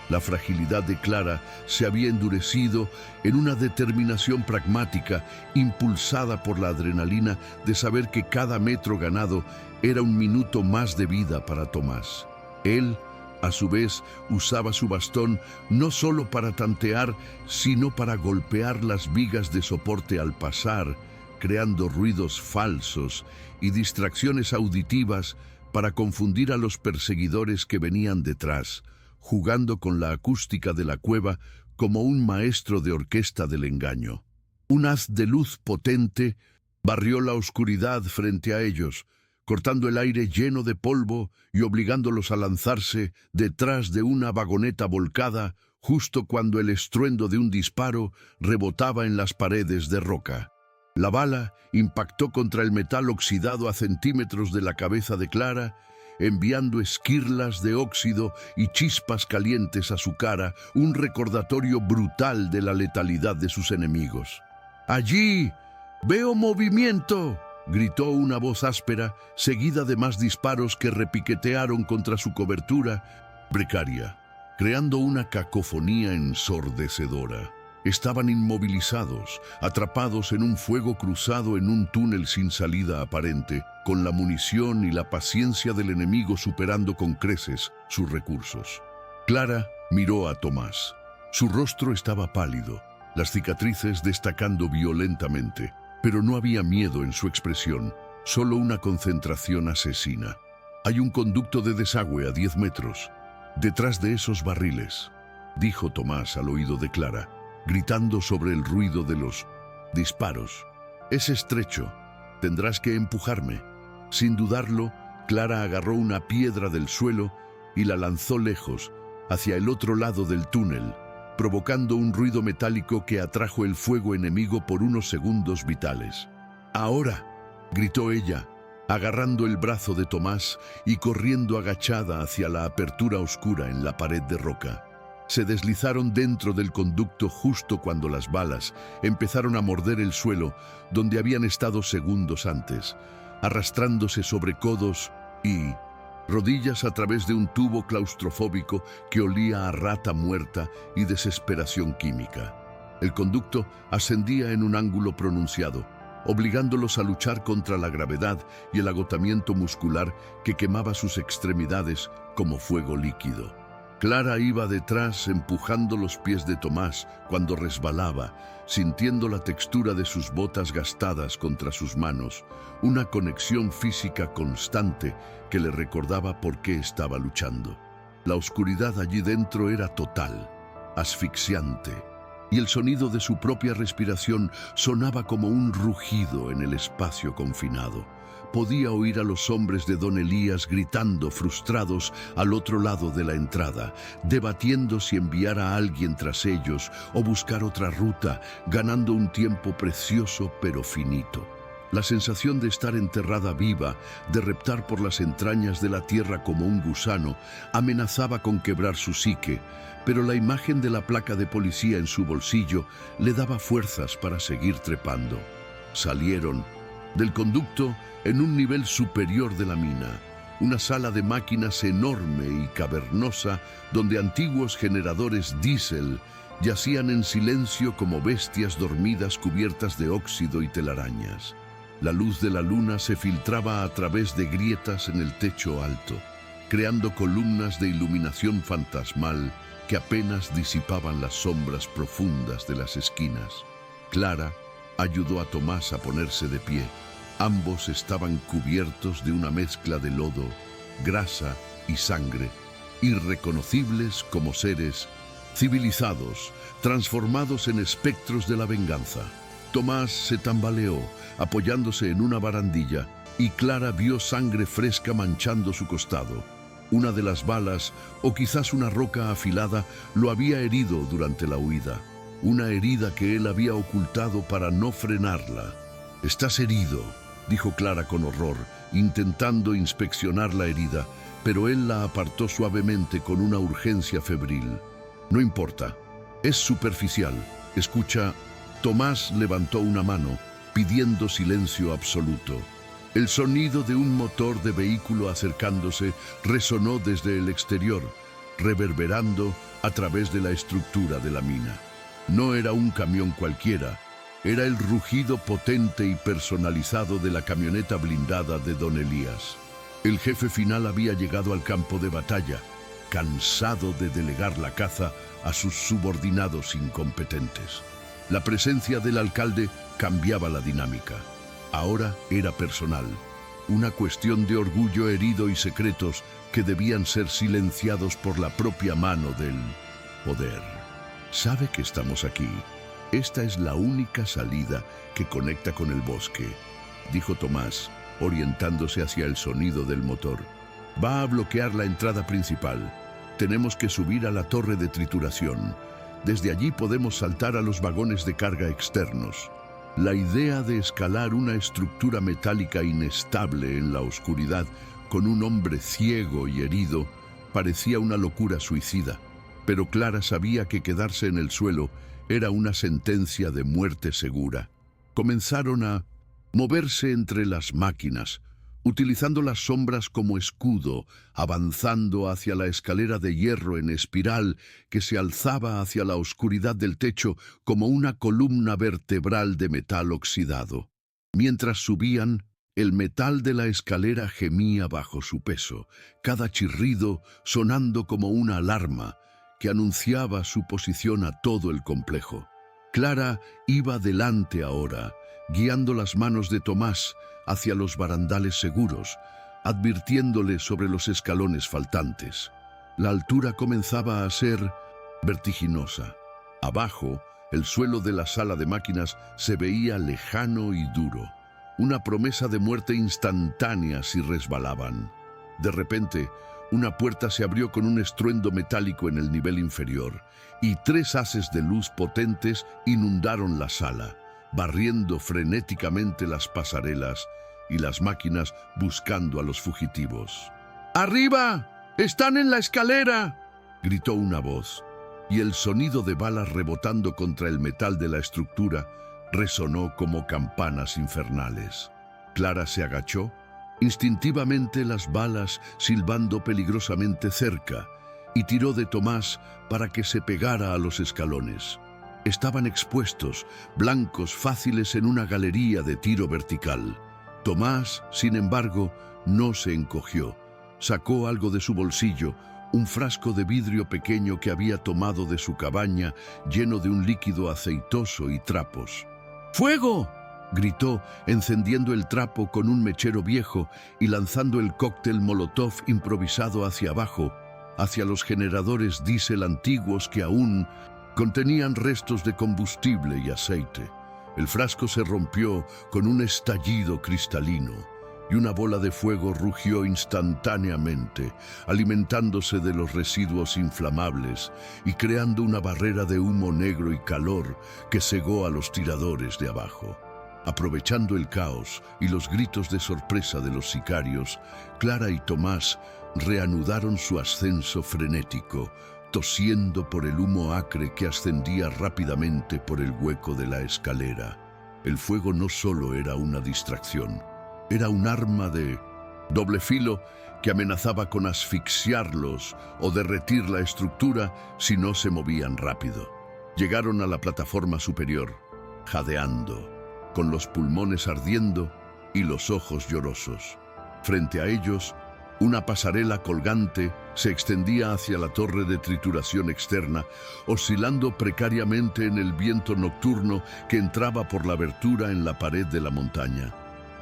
Speaker 1: La fragilidad de Clara se había endurecido en una determinación pragmática, impulsada por la adrenalina de saber que cada metro ganado era un minuto más de vida para Tomás. Él, a su vez, usaba su bastón no solo para tantear, sino para golpear las vigas de soporte al pasar, creando ruidos falsos y distracciones auditivas para confundir a los perseguidores que venían detrás, jugando con la acústica de la cueva como un maestro de orquesta del engaño. Un haz de luz potente barrió la oscuridad frente a ellos, cortando el aire lleno de polvo y obligándolos a lanzarse detrás de una vagoneta volcada justo cuando el estruendo de un disparo rebotaba en las paredes de roca. La bala impactó contra el metal oxidado a centímetros de la cabeza de Clara, enviando esquirlas de óxido y chispas calientes a su cara, un recordatorio brutal de la letalidad de sus enemigos. ¡Allí! ¡Veo movimiento!, gritó una voz áspera, seguida de más disparos que repiquetearon contra su cobertura precaria, creando una cacofonía ensordecedora. Estaban inmovilizados, atrapados en un fuego cruzado en un túnel sin salida aparente, con la munición y la paciencia del enemigo superando con creces sus recursos. Clara miró a Tomás. Su rostro estaba pálido, las cicatrices destacando violentamente, pero no había miedo en su expresión, solo una concentración asesina. Hay un conducto de desagüe a 10 metros, detrás de esos barriles, dijo Tomás al oído de Clara, gritando sobre el ruido de los disparos. Es estrecho, tendrás que empujarme. Sin dudarlo, Clara agarró una piedra del suelo y la lanzó lejos, hacia el otro lado del túnel, provocando un ruido metálico que atrajo el fuego enemigo por unos segundos vitales. ¡Ahora!, gritó ella, agarrando el brazo de Tomás y corriendo agachada hacia la apertura oscura en la pared de roca. Se deslizaron dentro del conducto justo cuando las balas empezaron a morder el suelo donde habían estado segundos antes, arrastrándose sobre codos y rodillas a través de un tubo claustrofóbico que olía a rata muerta y desesperación química. El conducto ascendía en un ángulo pronunciado, obligándolos a luchar contra la gravedad y el agotamiento muscular que quemaba sus extremidades como fuego líquido. Clara iba detrás empujando los pies de Tomás cuando resbalaba, sintiendo la textura de sus botas gastadas contra sus manos, una conexión física constante que le recordaba por qué estaba luchando. La oscuridad allí dentro era total, asfixiante, y el sonido de su propia respiración sonaba como un rugido en el espacio confinado. Podía oír a los hombres de Don Elías gritando frustrados al otro lado de la entrada, debatiendo si enviar a alguien tras ellos o buscar otra ruta, ganando un tiempo precioso pero finito. La sensación de estar enterrada viva, de reptar por las entrañas de la tierra como un gusano, amenazaba con quebrar su psique, pero la imagen de la placa de policía en su bolsillo le daba fuerzas para seguir trepando. Salieron del conducto en un nivel superior de la mina, una sala de máquinas enorme y cavernosa donde antiguos generadores diésel yacían en silencio como bestias dormidas cubiertas de óxido y telarañas. La luz de la luna se filtraba a través de grietas en el techo alto, creando columnas de iluminación fantasmal que apenas disipaban las sombras profundas de las esquinas. Clara ayudó a Tomás a ponerse de pie. Ambos estaban cubiertos de una mezcla de lodo, grasa y sangre, irreconocibles como seres civilizados, transformados en espectros de la venganza. Tomás se tambaleó, apoyándose en una barandilla, y Clara vio sangre fresca manchando su costado. Una de las balas, o quizás una roca afilada, lo había herido durante la huida. Una herida que él había ocultado para no frenarla. «Estás herido», dijo Clara con horror, intentando inspeccionar la herida, pero él la apartó suavemente con una urgencia febril. «No importa, es superficial. Escucha». Tomás levantó una mano, pidiendo silencio absoluto. El sonido de un motor de vehículo acercándose resonó desde el exterior, reverberando a través de la estructura de la mina. No era un camión cualquiera, era el rugido potente y personalizado de la camioneta blindada de Don Elías. El jefe final había llegado al campo de batalla, cansado de delegar la caza a sus subordinados incompetentes. La presencia del alcalde cambiaba la dinámica. Ahora era personal, una cuestión de orgullo herido y secretos que debían ser silenciados por la propia mano del poder. «Sabe que estamos aquí. Esta es la única salida que conecta con el bosque», dijo Tomás, orientándose hacia el sonido del motor. «Va a bloquear la entrada principal. Tenemos que subir a la torre de trituración. Desde allí podemos saltar a los vagones de carga externos». La idea de escalar una estructura metálica inestable en la oscuridad con un hombre ciego y herido parecía una locura suicida, pero Clara sabía que quedarse en el suelo era una sentencia de muerte segura. Comenzaron a moverse entre las máquinas, utilizando las sombras como escudo, avanzando hacia la escalera de hierro en espiral que se alzaba hacia la oscuridad del techo como una columna vertebral de metal oxidado. Mientras subían, el metal de la escalera gemía bajo su peso, cada chirrido sonando como una alarma que anunciaba su posición a todo el complejo. Clara iba delante ahora, guiando las manos de Tomás hacia los barandales seguros, advirtiéndole sobre los escalones faltantes. La altura comenzaba a ser vertiginosa. Abajo, el suelo de la sala de máquinas se veía lejano y duro, una promesa de muerte instantánea si resbalaban. De repente, una puerta se abrió con un estruendo metálico en el nivel inferior, y 3 haces de luz potentes inundaron la sala, barriendo frenéticamente las pasarelas y las máquinas buscando a los fugitivos. ¡Arriba! ¡Están en la escalera!, gritó una voz, y el sonido de balas rebotando contra el metal de la estructura resonó como campanas infernales. Clara se agachó, instintivamente las balas silbando peligrosamente cerca, y tiró de Tomás para que se pegara a los escalones. Estaban expuestos, blancos, fáciles en una galería de tiro vertical. Tomás, sin embargo, no se encogió. Sacó algo de su bolsillo, un frasco de vidrio pequeño que había tomado de su cabaña, lleno de un líquido aceitoso y trapos. ¡Fuego!, gritó, encendiendo el trapo con un mechero viejo y lanzando el cóctel Molotov improvisado hacia abajo, hacia los generadores diésel antiguos que aún contenían restos de combustible y aceite. El frasco se rompió con un estallido cristalino, y una bola de fuego rugió instantáneamente, alimentándose de los residuos inflamables y creando una barrera de humo negro y calor que cegó a los tiradores de abajo. Aprovechando el caos y los gritos de sorpresa de los sicarios, Clara y Tomás reanudaron su ascenso frenético, tosiendo por el humo acre que ascendía rápidamente por el hueco de la escalera. El fuego no solo era una distracción, era un arma de doble filo que amenazaba con asfixiarlos o derretir la estructura si no se movían rápido. Llegaron a la plataforma superior, jadeando, con los pulmones ardiendo y los ojos llorosos. Frente a ellos, una pasarela colgante se extendía hacia la torre de trituración externa, oscilando precariamente en el viento nocturno que entraba por la abertura en la pared de la montaña.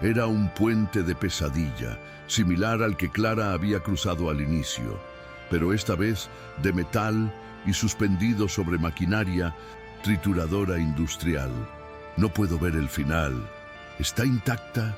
Speaker 1: Era un puente de pesadilla, similar al que Clara había cruzado al inicio, pero esta vez de metal y suspendido sobre maquinaria trituradora industrial. «No puedo ver el final. ¿Está intacta?»,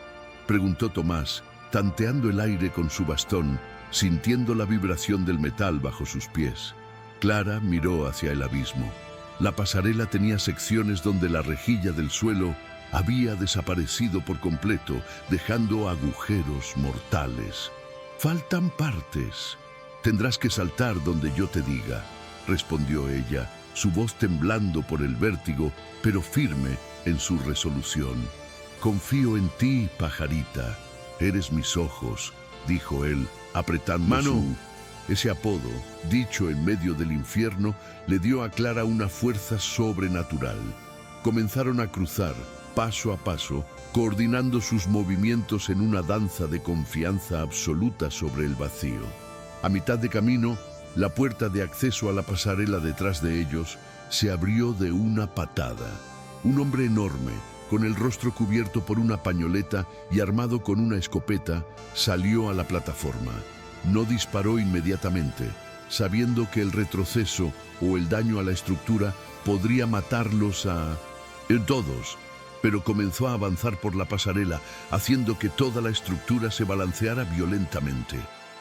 Speaker 1: preguntó Tomás, tanteando el aire con su bastón, sintiendo la vibración del metal bajo sus pies. Clara miró hacia el abismo. La pasarela tenía secciones donde la rejilla del suelo había desaparecido por completo, dejando agujeros mortales. «Faltan partes. Tendrás que saltar donde yo te diga», respondió ella, su voz temblando por el vértigo, pero firme en su resolución. «Confío en ti, pajarita. Eres mis ojos», dijo él, apretando
Speaker 2: Manu.
Speaker 1: Ese apodo, dicho en medio del infierno, le dio a Clara una fuerza sobrenatural. Comenzaron a cruzar, paso a paso, coordinando sus movimientos en una danza de confianza absoluta sobre el vacío. A mitad de camino, la puerta de acceso a la pasarela detrás de ellos se abrió de una patada. Un hombre enorme, con el rostro cubierto por una pañoleta y armado con una escopeta, salió a la plataforma. No disparó inmediatamente, sabiendo que el retroceso o el daño a la estructura podría matarlos a todos, pero comenzó a avanzar por la pasarela, haciendo que toda la estructura se balanceara violentamente.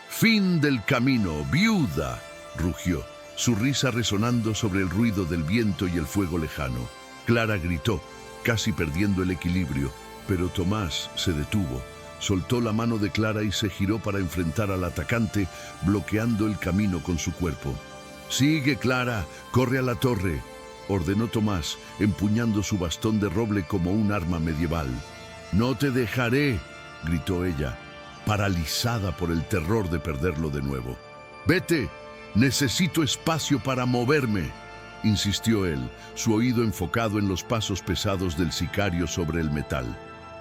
Speaker 1: «¡Fin del camino, viuda!», rugió, su risa resonando sobre el ruido del viento y el fuego lejano. Clara gritó, casi perdiendo el equilibrio, pero Tomás se detuvo. Soltó la mano de Clara y se giró para enfrentar al atacante, bloqueando el camino con su cuerpo. «Sigue, Clara, corre a la torre», ordenó Tomás, empuñando su bastón de roble como un arma medieval. «No te dejaré», gritó ella, paralizada por el terror de perderlo de nuevo. «Vete, necesito espacio para moverme», insistió él, su oído enfocado en los pasos pesados del sicario sobre el metal.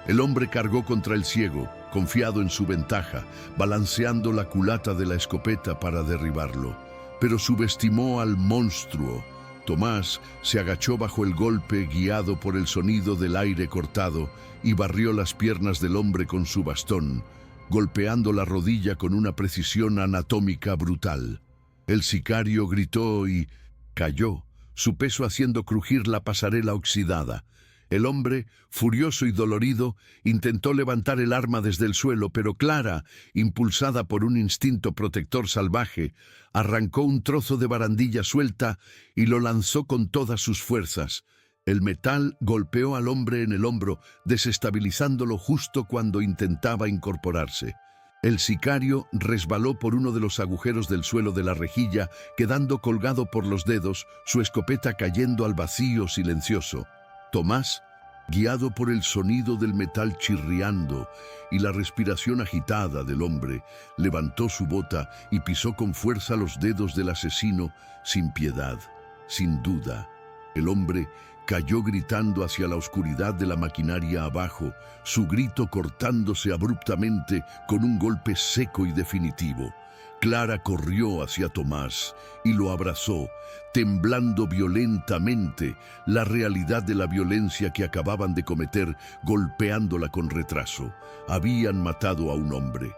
Speaker 1: El hombre cargó contra el ciego, confiado en su ventaja, balanceando la culata de la escopeta para derribarlo. Pero subestimó al monstruo. Tomás se agachó bajo el golpe, guiado por el sonido del aire cortado, y barrió las piernas del hombre con su bastón, golpeando la rodilla con una precisión anatómica brutal. El sicario gritó y cayó, su peso haciendo crujir la pasarela oxidada. El hombre, furioso y dolorido, intentó levantar el arma desde el suelo, pero Clara, impulsada por un instinto protector salvaje, arrancó un trozo de barandilla suelta y lo lanzó con todas sus fuerzas. El metal golpeó al hombre en el hombro, desestabilizándolo justo cuando intentaba incorporarse. El sicario resbaló por uno de los agujeros del suelo de la rejilla, quedando colgado por los dedos, su escopeta cayendo al vacío silencioso. Tomás, guiado por el sonido del metal chirriando y la respiración agitada del hombre, levantó su bota y pisó con fuerza los dedos del asesino sin piedad. Sin duda, el hombre cayó gritando hacia la oscuridad de la maquinaria abajo, su grito cortándose abruptamente con un golpe seco y definitivo. Clara corrió hacia Tomás y lo abrazó, temblando violentamente, la realidad de la violencia que acababan de cometer, golpeándola con retraso. Habían matado a un hombre.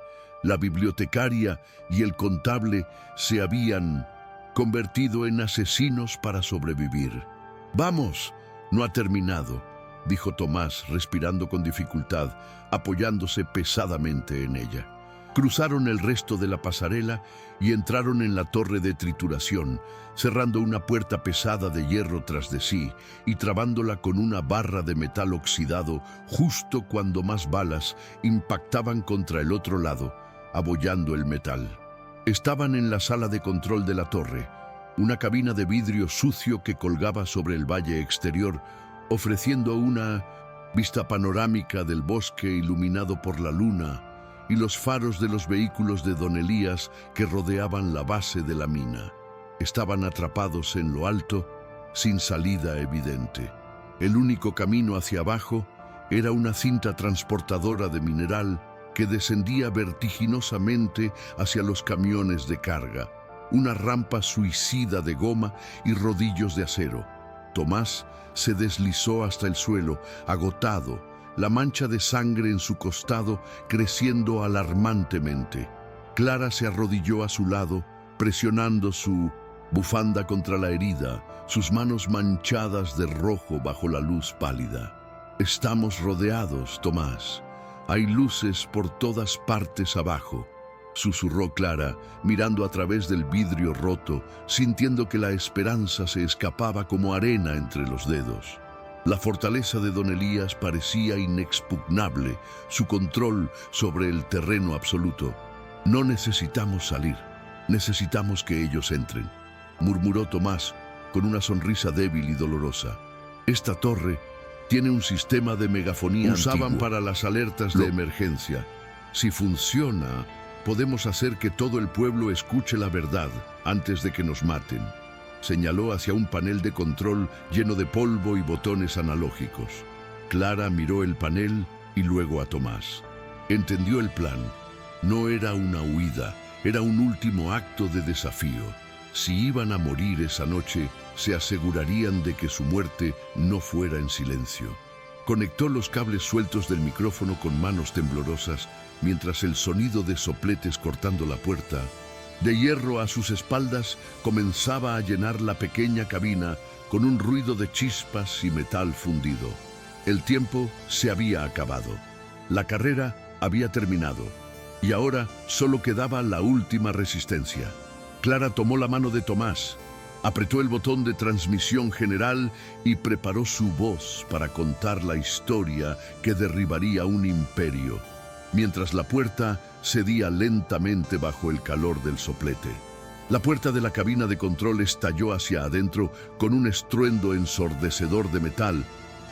Speaker 1: La bibliotecaria y el contable se habían convertido en asesinos para sobrevivir. «Vamos, no ha terminado», dijo Tomás, respirando con dificultad, apoyándose pesadamente en ella. Cruzaron el resto de la pasarela y entraron en la torre de trituración, cerrando una puerta pesada de hierro tras de sí y trabándola con una barra de metal oxidado justo cuando más balas impactaban contra el otro lado, abollando el metal. Estaban en la sala de control de la torre, una cabina de vidrio sucio que colgaba sobre el valle exterior, ofreciendo una vista panorámica del bosque iluminado por la luna y los faros de los vehículos de Don Elías que rodeaban la base de la mina. Estaban atrapados en lo alto, sin salida evidente. El único camino hacia abajo era una cinta transportadora de mineral que descendía vertiginosamente hacia los camiones de carga, una rampa suicida de goma y rodillos de acero. Tomás se deslizó hasta el suelo, agotado, la mancha de sangre en su costado creciendo alarmantemente. Clara se arrodilló a su lado, presionando su bufanda contra la herida, sus manos manchadas de rojo bajo la luz pálida. «Estamos rodeados, Tomás. Hay luces por todas partes abajo», susurró Clara, mirando a través del vidrio roto, sintiendo que la esperanza se escapaba como arena entre los dedos. La fortaleza de Don Elías parecía inexpugnable, su control sobre el terreno absoluto. «No necesitamos salir, necesitamos que ellos entren», murmuró Tomás con una sonrisa débil y dolorosa. «Esta torre tiene un sistema de megafonía usaban antiguo para las alertas de emergencia. Si funciona, podemos hacer que todo el pueblo escuche la verdad antes de que nos maten». Señaló hacia un panel de control lleno de polvo y botones analógicos. Clara miró el panel y luego a Tomás. Entendió el plan. No era una huida, era un último acto de desafío. Si iban a morir esa noche, se asegurarían de que su muerte no fuera en silencio. Conectó los cables sueltos del micrófono con manos temblorosas, mientras el sonido de sopletes cortando la puerta de hierro a sus espaldas comenzaba a llenar la pequeña cabina con un ruido de chispas y metal fundido. El tiempo se había acabado. La carrera había terminado y ahora solo quedaba la última resistencia. Clara tomó la mano de Tomás Apretó el botón de transmisión general y preparó su voz para contar la historia que derribaría un imperio, mientras la puerta cedía lentamente bajo el calor del soplete. La puerta de la cabina de control estalló hacia adentro con un estruendo ensordecedor de metal,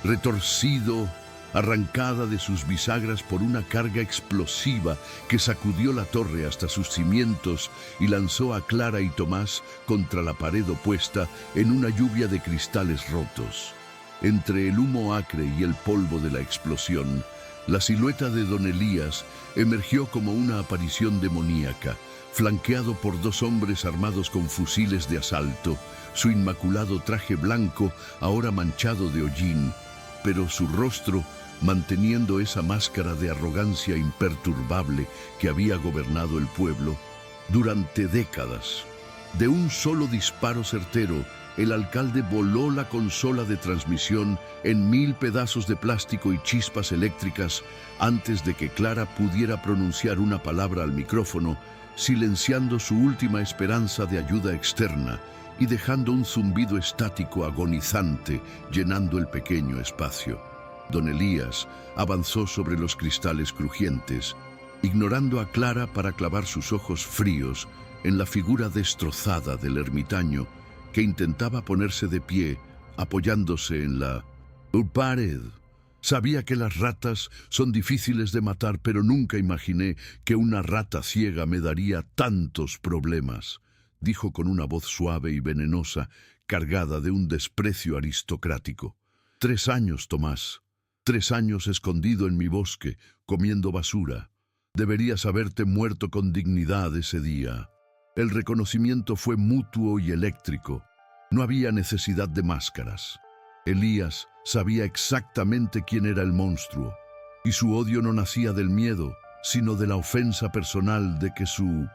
Speaker 1: retorcido, arrancada de sus bisagras por una carga explosiva que sacudió la torre hasta sus cimientos y lanzó a Clara y Tomás contra la pared opuesta en una lluvia de cristales rotos. Entre el humo acre y el polvo de la explosión, la silueta de don Elías emergió como una aparición demoníaca, flanqueado por dos hombres armados con fusiles de asalto, su inmaculado traje blanco ahora manchado de hollín, pero su rostro manteniendo esa máscara de arrogancia imperturbable que había gobernado el pueblo durante décadas. De un solo disparo certero, el alcalde voló la consola de transmisión en 1000 pedazos de plástico y chispas eléctricas antes de que Clara pudiera pronunciar una palabra al micrófono, silenciando su última esperanza de ayuda externa y dejando un zumbido estático agonizante llenando el pequeño espacio. Don Elías avanzó sobre los cristales crujientes, ignorando a Clara para clavar sus ojos fríos en la figura destrozada del ermitaño que intentaba ponerse de pie, apoyándose en la pared. Sabía que las ratas son difíciles de matar, pero nunca imaginé que una rata ciega me daría tantos problemas, dijo con una voz suave y venenosa, cargada de un desprecio aristocrático. 3 años, Tomás. 3 años escondido en mi bosque, comiendo basura. Deberías haberte muerto con dignidad ese día. El reconocimiento fue mutuo y eléctrico. No había necesidad de máscaras. Elías sabía exactamente quién era el monstruo, y su odio no nacía del miedo, sino de la ofensa personal de que su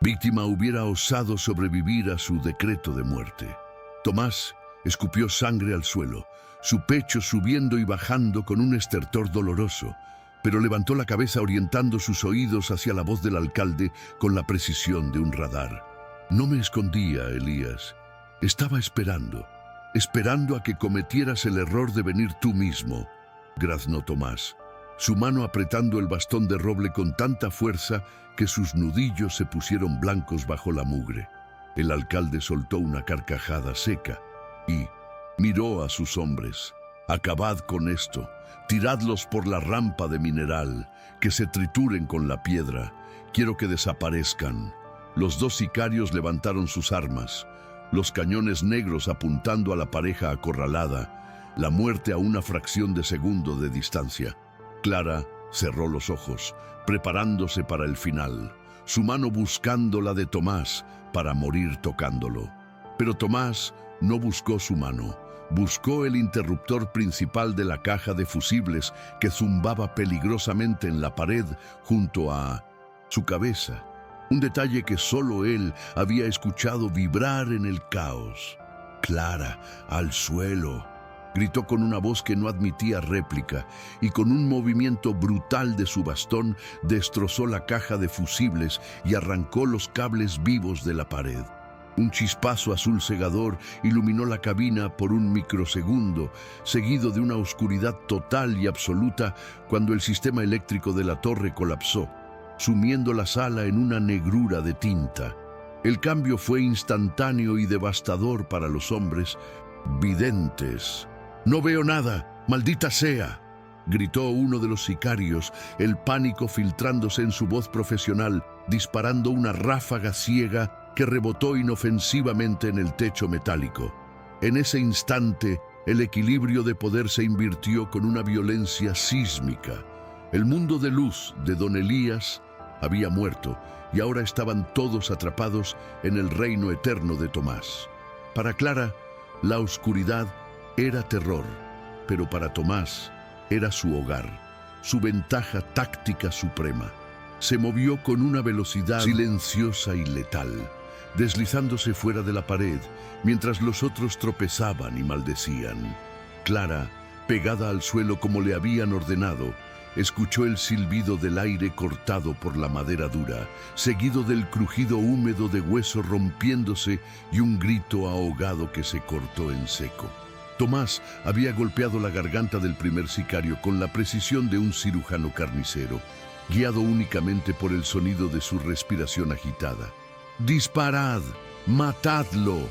Speaker 1: víctima hubiera osado sobrevivir a su decreto de muerte. Tomás escupió sangre al suelo, su pecho subiendo y bajando con un estertor doloroso, pero levantó la cabeza orientando sus oídos hacia la voz del alcalde con la precisión de un radar. No me escondía, Elías. Estaba esperando a que cometieras el error de venir tú mismo, graznó Tomás, su mano apretando el bastón de roble con tanta fuerza que sus nudillos se pusieron blancos bajo la mugre. El alcalde soltó una carcajada seca y miró a sus hombres. Acabad con esto, tiradlos por la rampa de mineral, que se trituren con la piedra. Quiero que desaparezcan. Los 2 sicarios levantaron sus armas, los cañones negros apuntando a la pareja acorralada, la muerte a una fracción de segundo de distancia. Clara cerró los ojos, preparándose para el final, su mano buscando la de Tomás para morir tocándolo. Pero Tomás no buscó su mano, buscó el interruptor principal de la caja de fusibles que zumbaba peligrosamente en la pared junto a su cabeza. Un detalle que solo él había escuchado vibrar en el caos. «Clara, al suelo», gritó con una voz que no admitía réplica, y con un movimiento brutal de su bastón destrozó la caja de fusibles y arrancó los cables vivos de la pared. Un chispazo azul cegador iluminó la cabina por un microsegundo, seguido de una oscuridad total y absoluta cuando el sistema eléctrico de la torre colapsó, sumiendo la sala en una negrura de tinta. El cambio fue instantáneo y devastador para los hombres videntes. «No veo nada, maldita sea», gritó uno de los sicarios, el pánico filtrándose en su voz profesional, disparando una ráfaga ciega que rebotó inofensivamente en el techo metálico. En ese instante, el equilibrio de poder se invirtió con una violencia sísmica. El mundo de luz de don Elías había muerto y ahora estaban todos atrapados en el reino eterno de Tomás. Para Clara, la oscuridad era terror, pero para Tomás era su hogar, su ventaja táctica suprema. Se movió con una velocidad silenciosa y letal, deslizándose fuera de la pared, mientras los otros tropezaban y maldecían. Clara, pegada al suelo como le habían ordenado, escuchó el silbido del aire cortado por la madera dura, seguido del crujido húmedo de hueso rompiéndose y un grito ahogado que se cortó en seco. Tomás había golpeado la garganta del primer sicario con la precisión de un cirujano carnicero, guiado únicamente por el sonido de su respiración agitada. «¡Disparad! ¡Matadlo!»,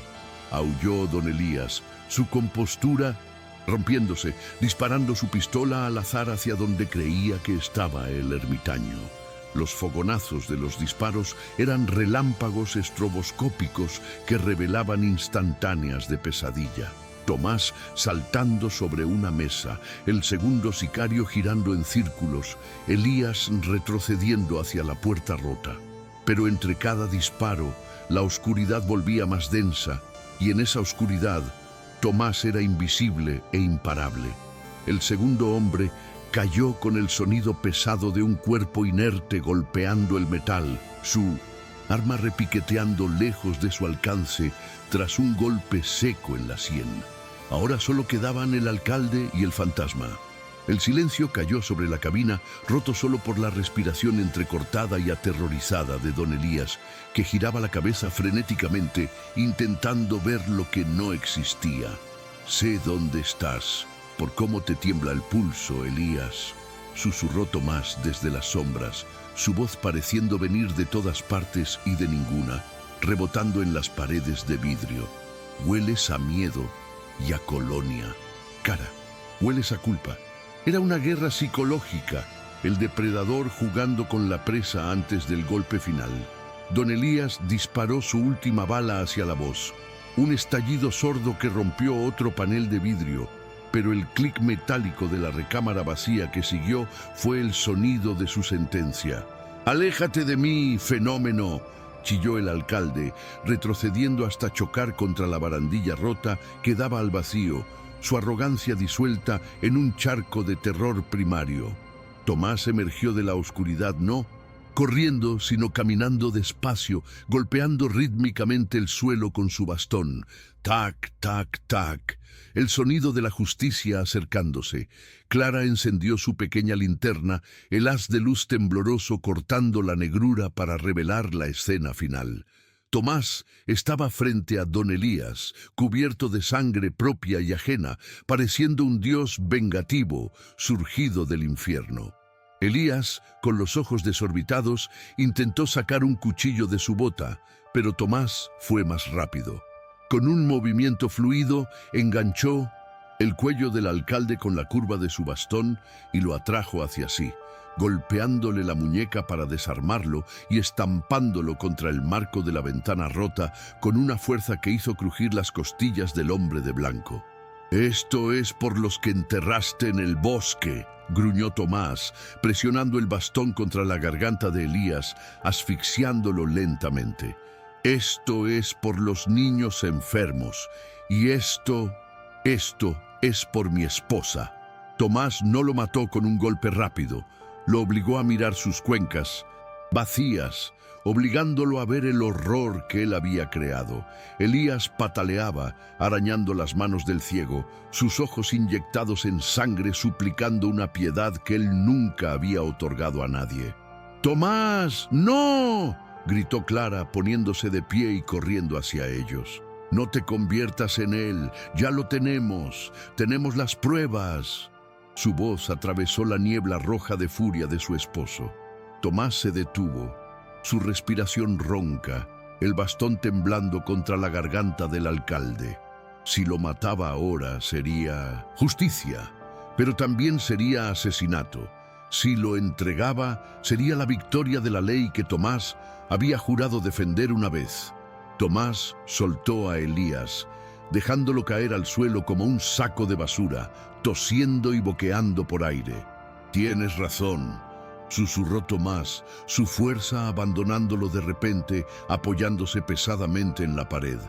Speaker 1: aulló don Elías, su compostura rompiéndose, disparando su pistola al azar hacia donde creía que estaba el ermitaño. Los fogonazos de los disparos eran relámpagos estroboscópicos que revelaban instantáneas de pesadilla. Tomás saltando sobre una mesa, el segundo sicario girando en círculos, Elías retrocediendo hacia la puerta rota. Pero entre cada disparo, la oscuridad volvía más densa, y en esa oscuridad, Tomás era invisible e imparable. El segundo hombre cayó con el sonido pesado de un cuerpo inerte golpeando el metal, su arma repiqueteando lejos de su alcance tras un golpe seco en la sien. Ahora solo quedaban el alcalde y el fantasma. El silencio cayó sobre la cabina, roto solo por la respiración entrecortada y aterrorizada de don Elías, que giraba la cabeza frenéticamente, intentando ver lo que no existía. «Sé dónde estás, por cómo te tiembla el pulso, Elías», susurró Tomás desde las sombras, su voz pareciendo venir de todas partes y de ninguna, rebotando en las paredes de vidrio. «Hueles a miedo y a colonia. Cara, hueles a culpa». Era una guerra psicológica, el depredador jugando con la presa antes del golpe final. Don Elías disparó su última bala hacia la voz. Un estallido sordo que rompió otro panel de vidrio, pero el clic metálico de la recámara vacía que siguió fue el sonido de su sentencia. «¡Aléjate de mí, fenómeno!», chilló el alcalde, retrocediendo hasta chocar contra la barandilla rota que daba al vacío, su arrogancia disuelta en un charco de terror primario. Tomás emergió de la oscuridad no corriendo, sino caminando despacio, golpeando rítmicamente el suelo con su bastón. Tac, tac, tac. El sonido de la justicia acercándose. Clara encendió su pequeña linterna, el haz de luz tembloroso cortando la negrura para revelar la escena final. Tomás estaba frente a don Elías, cubierto de sangre propia y ajena, pareciendo un dios vengativo, surgido del infierno. Elías, con los ojos desorbitados, intentó sacar un cuchillo de su bota, pero Tomás fue más rápido. Con un movimiento fluido, enganchó el cuello del alcalde con la curva de su bastón y lo atrajo hacia sí, golpeándole la muñeca para desarmarlo y estampándolo contra el marco de la ventana rota con una fuerza que hizo crujir las costillas del hombre de blanco. «Esto es por los que enterraste en el bosque», gruñó Tomás, presionando el bastón contra la garganta de Elías, asfixiándolo lentamente. «Esto es por los niños enfermos, y esto es por mi esposa». Tomás no lo mató con un golpe rápido, lo obligó a mirar sus cuencas, vacías, obligándolo a ver el horror que él había creado. Elías pataleaba, arañando las manos del ciego, sus ojos inyectados en sangre suplicando una piedad que él nunca había otorgado a nadie. «¡Tomás, no!», gritó Clara, poniéndose de pie y corriendo hacia ellos. «No te conviertas en él, ya lo tenemos las pruebas». Su voz atravesó la niebla roja de furia de su esposo. Tomás se detuvo, su respiración ronca, el bastón temblando contra la garganta del alcalde. Si lo mataba ahora sería justicia, pero también sería asesinato. Si lo entregaba, sería la victoria de la ley que Tomás había jurado defender una vez. Tomás soltó a Elías, dejándolo caer al suelo como un saco de basura, tosiendo y boqueando por aire. «Tienes razón», susurró Tomás, su fuerza abandonándolo de repente, apoyándose pesadamente en la pared.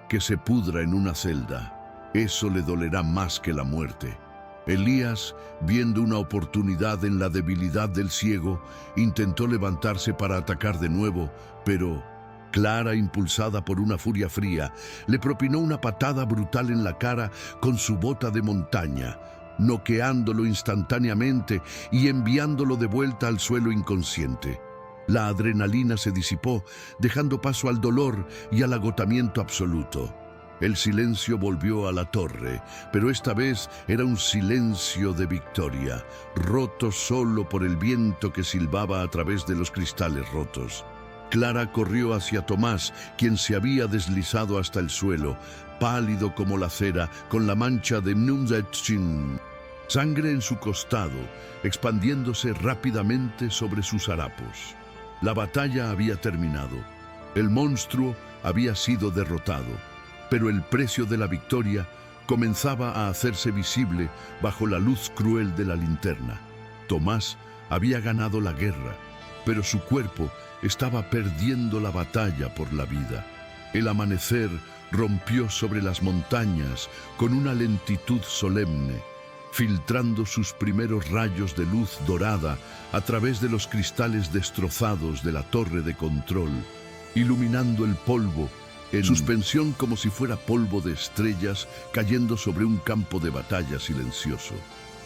Speaker 1: «Que se pudra en una celda. Eso le dolerá más que la muerte». Elías, viendo una oportunidad en la debilidad del ciego, intentó levantarse para atacar de nuevo, pero Clara, impulsada por una furia fría, le propinó una patada brutal en la cara con su bota de montaña. noqueándolo instantáneamente y enviándolo de vuelta al suelo inconsciente. La adrenalina se disipó, dejando paso al dolor y al agotamiento absoluto. El silencio volvió a la torre, pero esta vez era un silencio de victoria, roto solo por el viento que silbaba a través de los cristales rotos. Clara corrió hacia Tomás, quien se había deslizado hasta el suelo, pálido como la cera, con la mancha de Mnumzetchin. Sangre en su costado, expandiéndose rápidamente sobre sus harapos. La batalla había terminado. El monstruo había sido derrotado, pero el precio de la victoria comenzaba a hacerse visible bajo la luz cruel de la linterna. Tomás había ganado la guerra, pero su cuerpo estaba perdiendo la batalla por la vida. El amanecer rompió sobre las montañas con una lentitud solemne, filtrando sus primeros rayos de luz dorada a través de los cristales destrozados de la torre de control, iluminando el polvo en suspensión como si fuera polvo de estrellas cayendo sobre un campo de batalla silencioso.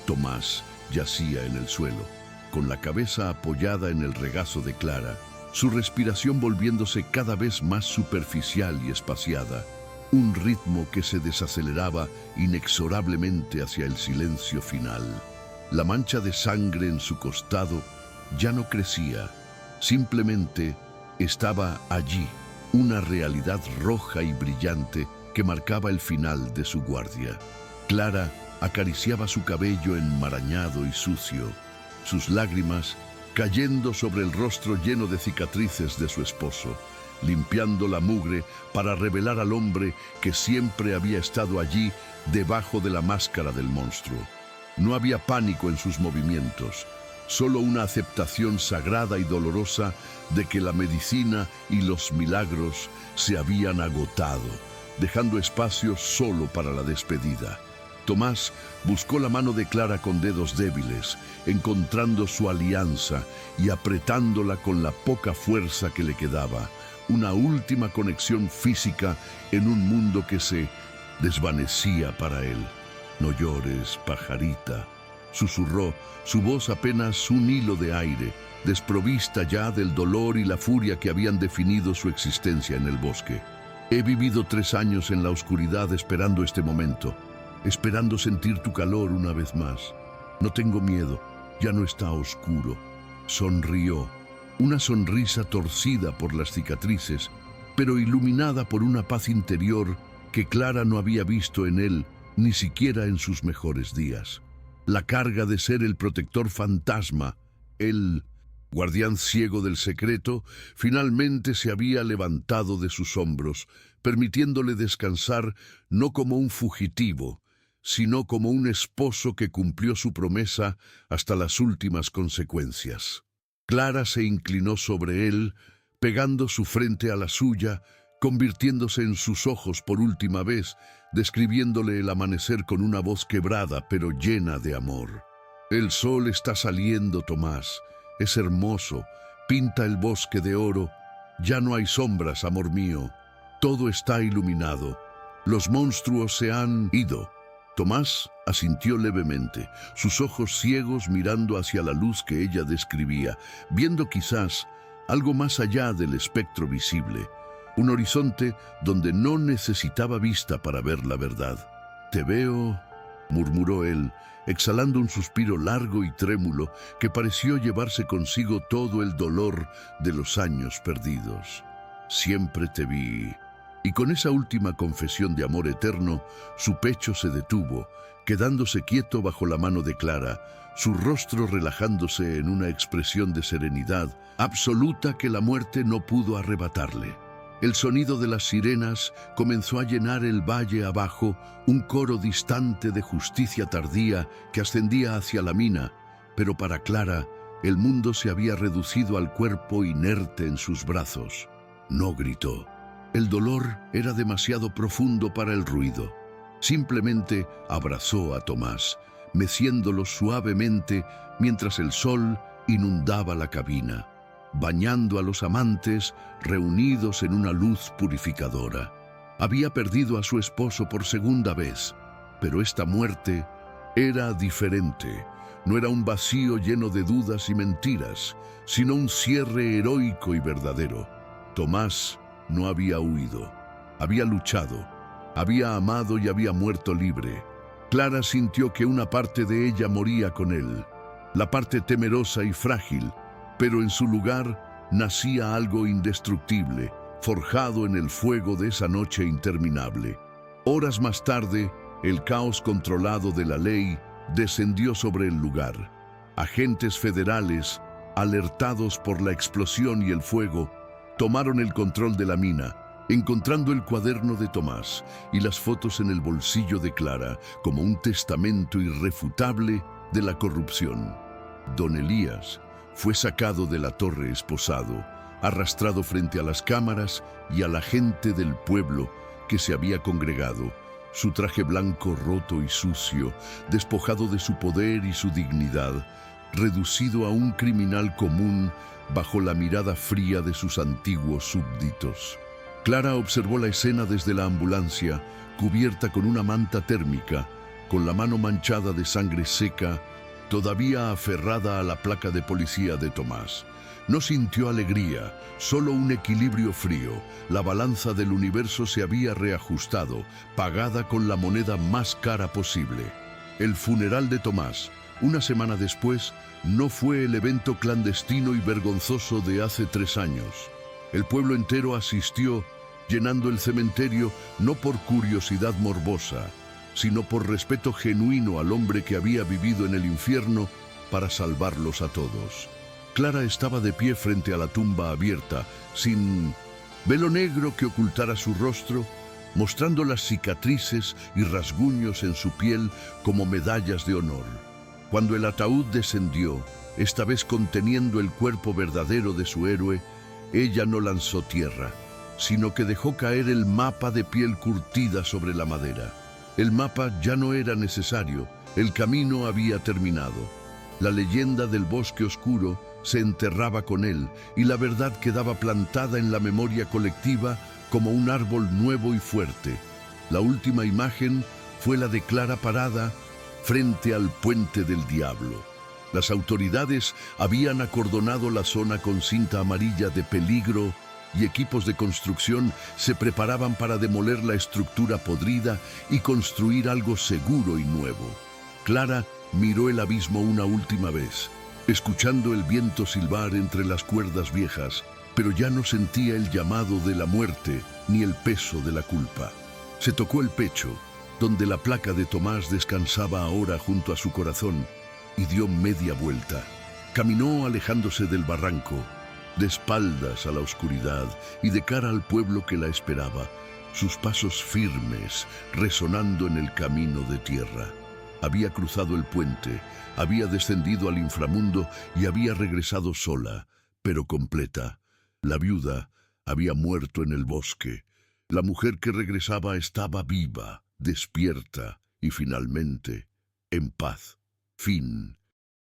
Speaker 1: Tomás yacía en el suelo, con la cabeza apoyada en el regazo de Clara, su respiración volviéndose cada vez más superficial y espaciada, un ritmo que se desaceleraba inexorablemente hacia el silencio final. La mancha de sangre en su costado ya no crecía, simplemente estaba allí, una realidad roja y brillante que marcaba el final de su guardia. Clara acariciaba su cabello enmarañado y sucio, sus lágrimas cayendo sobre el rostro lleno de cicatrices de su esposo, limpiando la mugre para revelar al hombre que siempre había estado allí debajo de la máscara del monstruo. No había pánico en sus movimientos, solo una aceptación sagrada y dolorosa de que la medicina y los milagros se habían agotado, dejando espacio solo para la despedida. Tomás buscó la mano de Clara con dedos débiles, encontrando su alianza y apretándola con la poca fuerza que le quedaba, una última conexión física en un mundo que se desvanecía para él. «No llores, pajarita», susurró, su voz apenas un hilo de aire, desprovista ya del dolor y la furia que habían definido su existencia en el bosque. «He vivido 3 años en la oscuridad esperando este momento, esperando sentir tu calor una vez más. No tengo miedo, ya no está oscuro». Sonrió, una sonrisa torcida por las cicatrices, pero iluminada por una paz interior que Clara no había visto en él ni siquiera en sus mejores días. La carga de ser el protector fantasma, el guardián ciego del secreto, finalmente se había levantado de sus hombros, permitiéndole descansar no como un fugitivo, sino como un esposo que cumplió su promesa hasta las últimas consecuencias. Clara se inclinó sobre él, pegando su frente a la suya, convirtiéndose en sus ojos por última vez, describiéndole el amanecer con una voz quebrada pero llena de amor. «El sol está saliendo, Tomás. Es hermoso. Pinta el bosque de oro. Ya no hay sombras, amor mío. Todo está iluminado. Los monstruos se han ido». Tomás asintió levemente, sus ojos ciegos mirando hacia la luz que ella describía, viendo quizás algo más allá del espectro visible, un horizonte donde no necesitaba vista para ver la verdad. «Te veo», murmuró él, exhalando un suspiro largo y trémulo que pareció llevarse consigo todo el dolor de los años perdidos. «Siempre te vi». Y con esa última confesión de amor eterno, su pecho se detuvo, quedándose quieto bajo la mano de Clara, su rostro relajándose en una expresión de serenidad absoluta que la muerte no pudo arrebatarle. El sonido de las sirenas comenzó a llenar el valle abajo, un coro distante de justicia tardía que ascendía hacia la mina, pero para Clara el mundo se había reducido al cuerpo inerte en sus brazos. No gritó. El dolor era demasiado profundo para el ruido. Simplemente abrazó a Tomás, meciéndolo suavemente mientras el sol inundaba la cabina, bañando a los amantes reunidos en una luz purificadora. Había perdido a su esposo por segunda vez, pero esta muerte Era diferente. No era un vacío lleno de dudas y mentiras, sino un cierre heroico y verdadero. Tomás no había huido, había luchado, había amado y había muerto libre. Clara sintió que una parte de ella moría con él, la parte temerosa y frágil, pero en su lugar nacía algo indestructible, forjado en el fuego de esa noche interminable. Horas más tarde, el caos controlado de la ley descendió sobre el lugar. Agentes federales, alertados por la explosión y el fuego, tomaron el control de la mina, encontrando el cuaderno de Tomás y las fotos en el bolsillo de Clara como un testamento irrefutable de la corrupción. Don Elías fue sacado de la torre esposado, arrastrado frente a las cámaras y a la gente del pueblo que se había congregado, su traje blanco roto y sucio, despojado de su poder y su dignidad, reducido a un criminal común bajo la mirada fría de sus antiguos súbditos. Clara observó la escena desde la ambulancia, cubierta con una manta térmica, con la mano manchada de sangre seca, todavía aferrada a la placa de policía de Tomás. No sintió alegría, solo un equilibrio frío. La balanza del universo se había reajustado, pagada con la moneda más cara posible. El funeral de Tomás, una semana después, no fue el evento clandestino y vergonzoso de hace 3 años. El pueblo entero asistió, llenando el cementerio no por curiosidad morbosa, sino por respeto genuino al hombre que había vivido en el infierno para salvarlos a todos. Clara estaba de pie frente a la tumba abierta, sin velo negro que ocultara su rostro, mostrando las cicatrices y rasguños en su piel como medallas de honor. Cuando el ataúd descendió, esta vez conteniendo el cuerpo verdadero de su héroe, ella no lanzó tierra, sino que dejó caer el mapa de piel curtida sobre la madera. El mapa ya no era necesario, el camino había terminado. La leyenda del bosque oscuro se enterraba con él y la verdad quedaba plantada en la memoria colectiva como un árbol nuevo y fuerte. La última imagen fue la de Clara parada frente al puente del diablo. Las autoridades habían acordonado la zona con cinta amarilla de peligro y equipos de construcción se preparaban para demoler la estructura podrida y construir algo seguro y nuevo. Clara miró el abismo una última vez, escuchando el viento silbar entre las cuerdas viejas, pero ya no sentía el llamado de la muerte ni el peso de la culpa. Se tocó el pecho, donde la placa de Tomás descansaba ahora junto a su corazón, y dio media vuelta. Caminó alejándose del barranco, de espaldas a la oscuridad y de cara al pueblo que la esperaba, sus pasos firmes resonando en el camino de tierra. Había cruzado el puente, había descendido al inframundo y había regresado sola, pero completa. La viuda había muerto en el bosque. La mujer que regresaba estaba viva, despierta y finalmente en paz. Fin.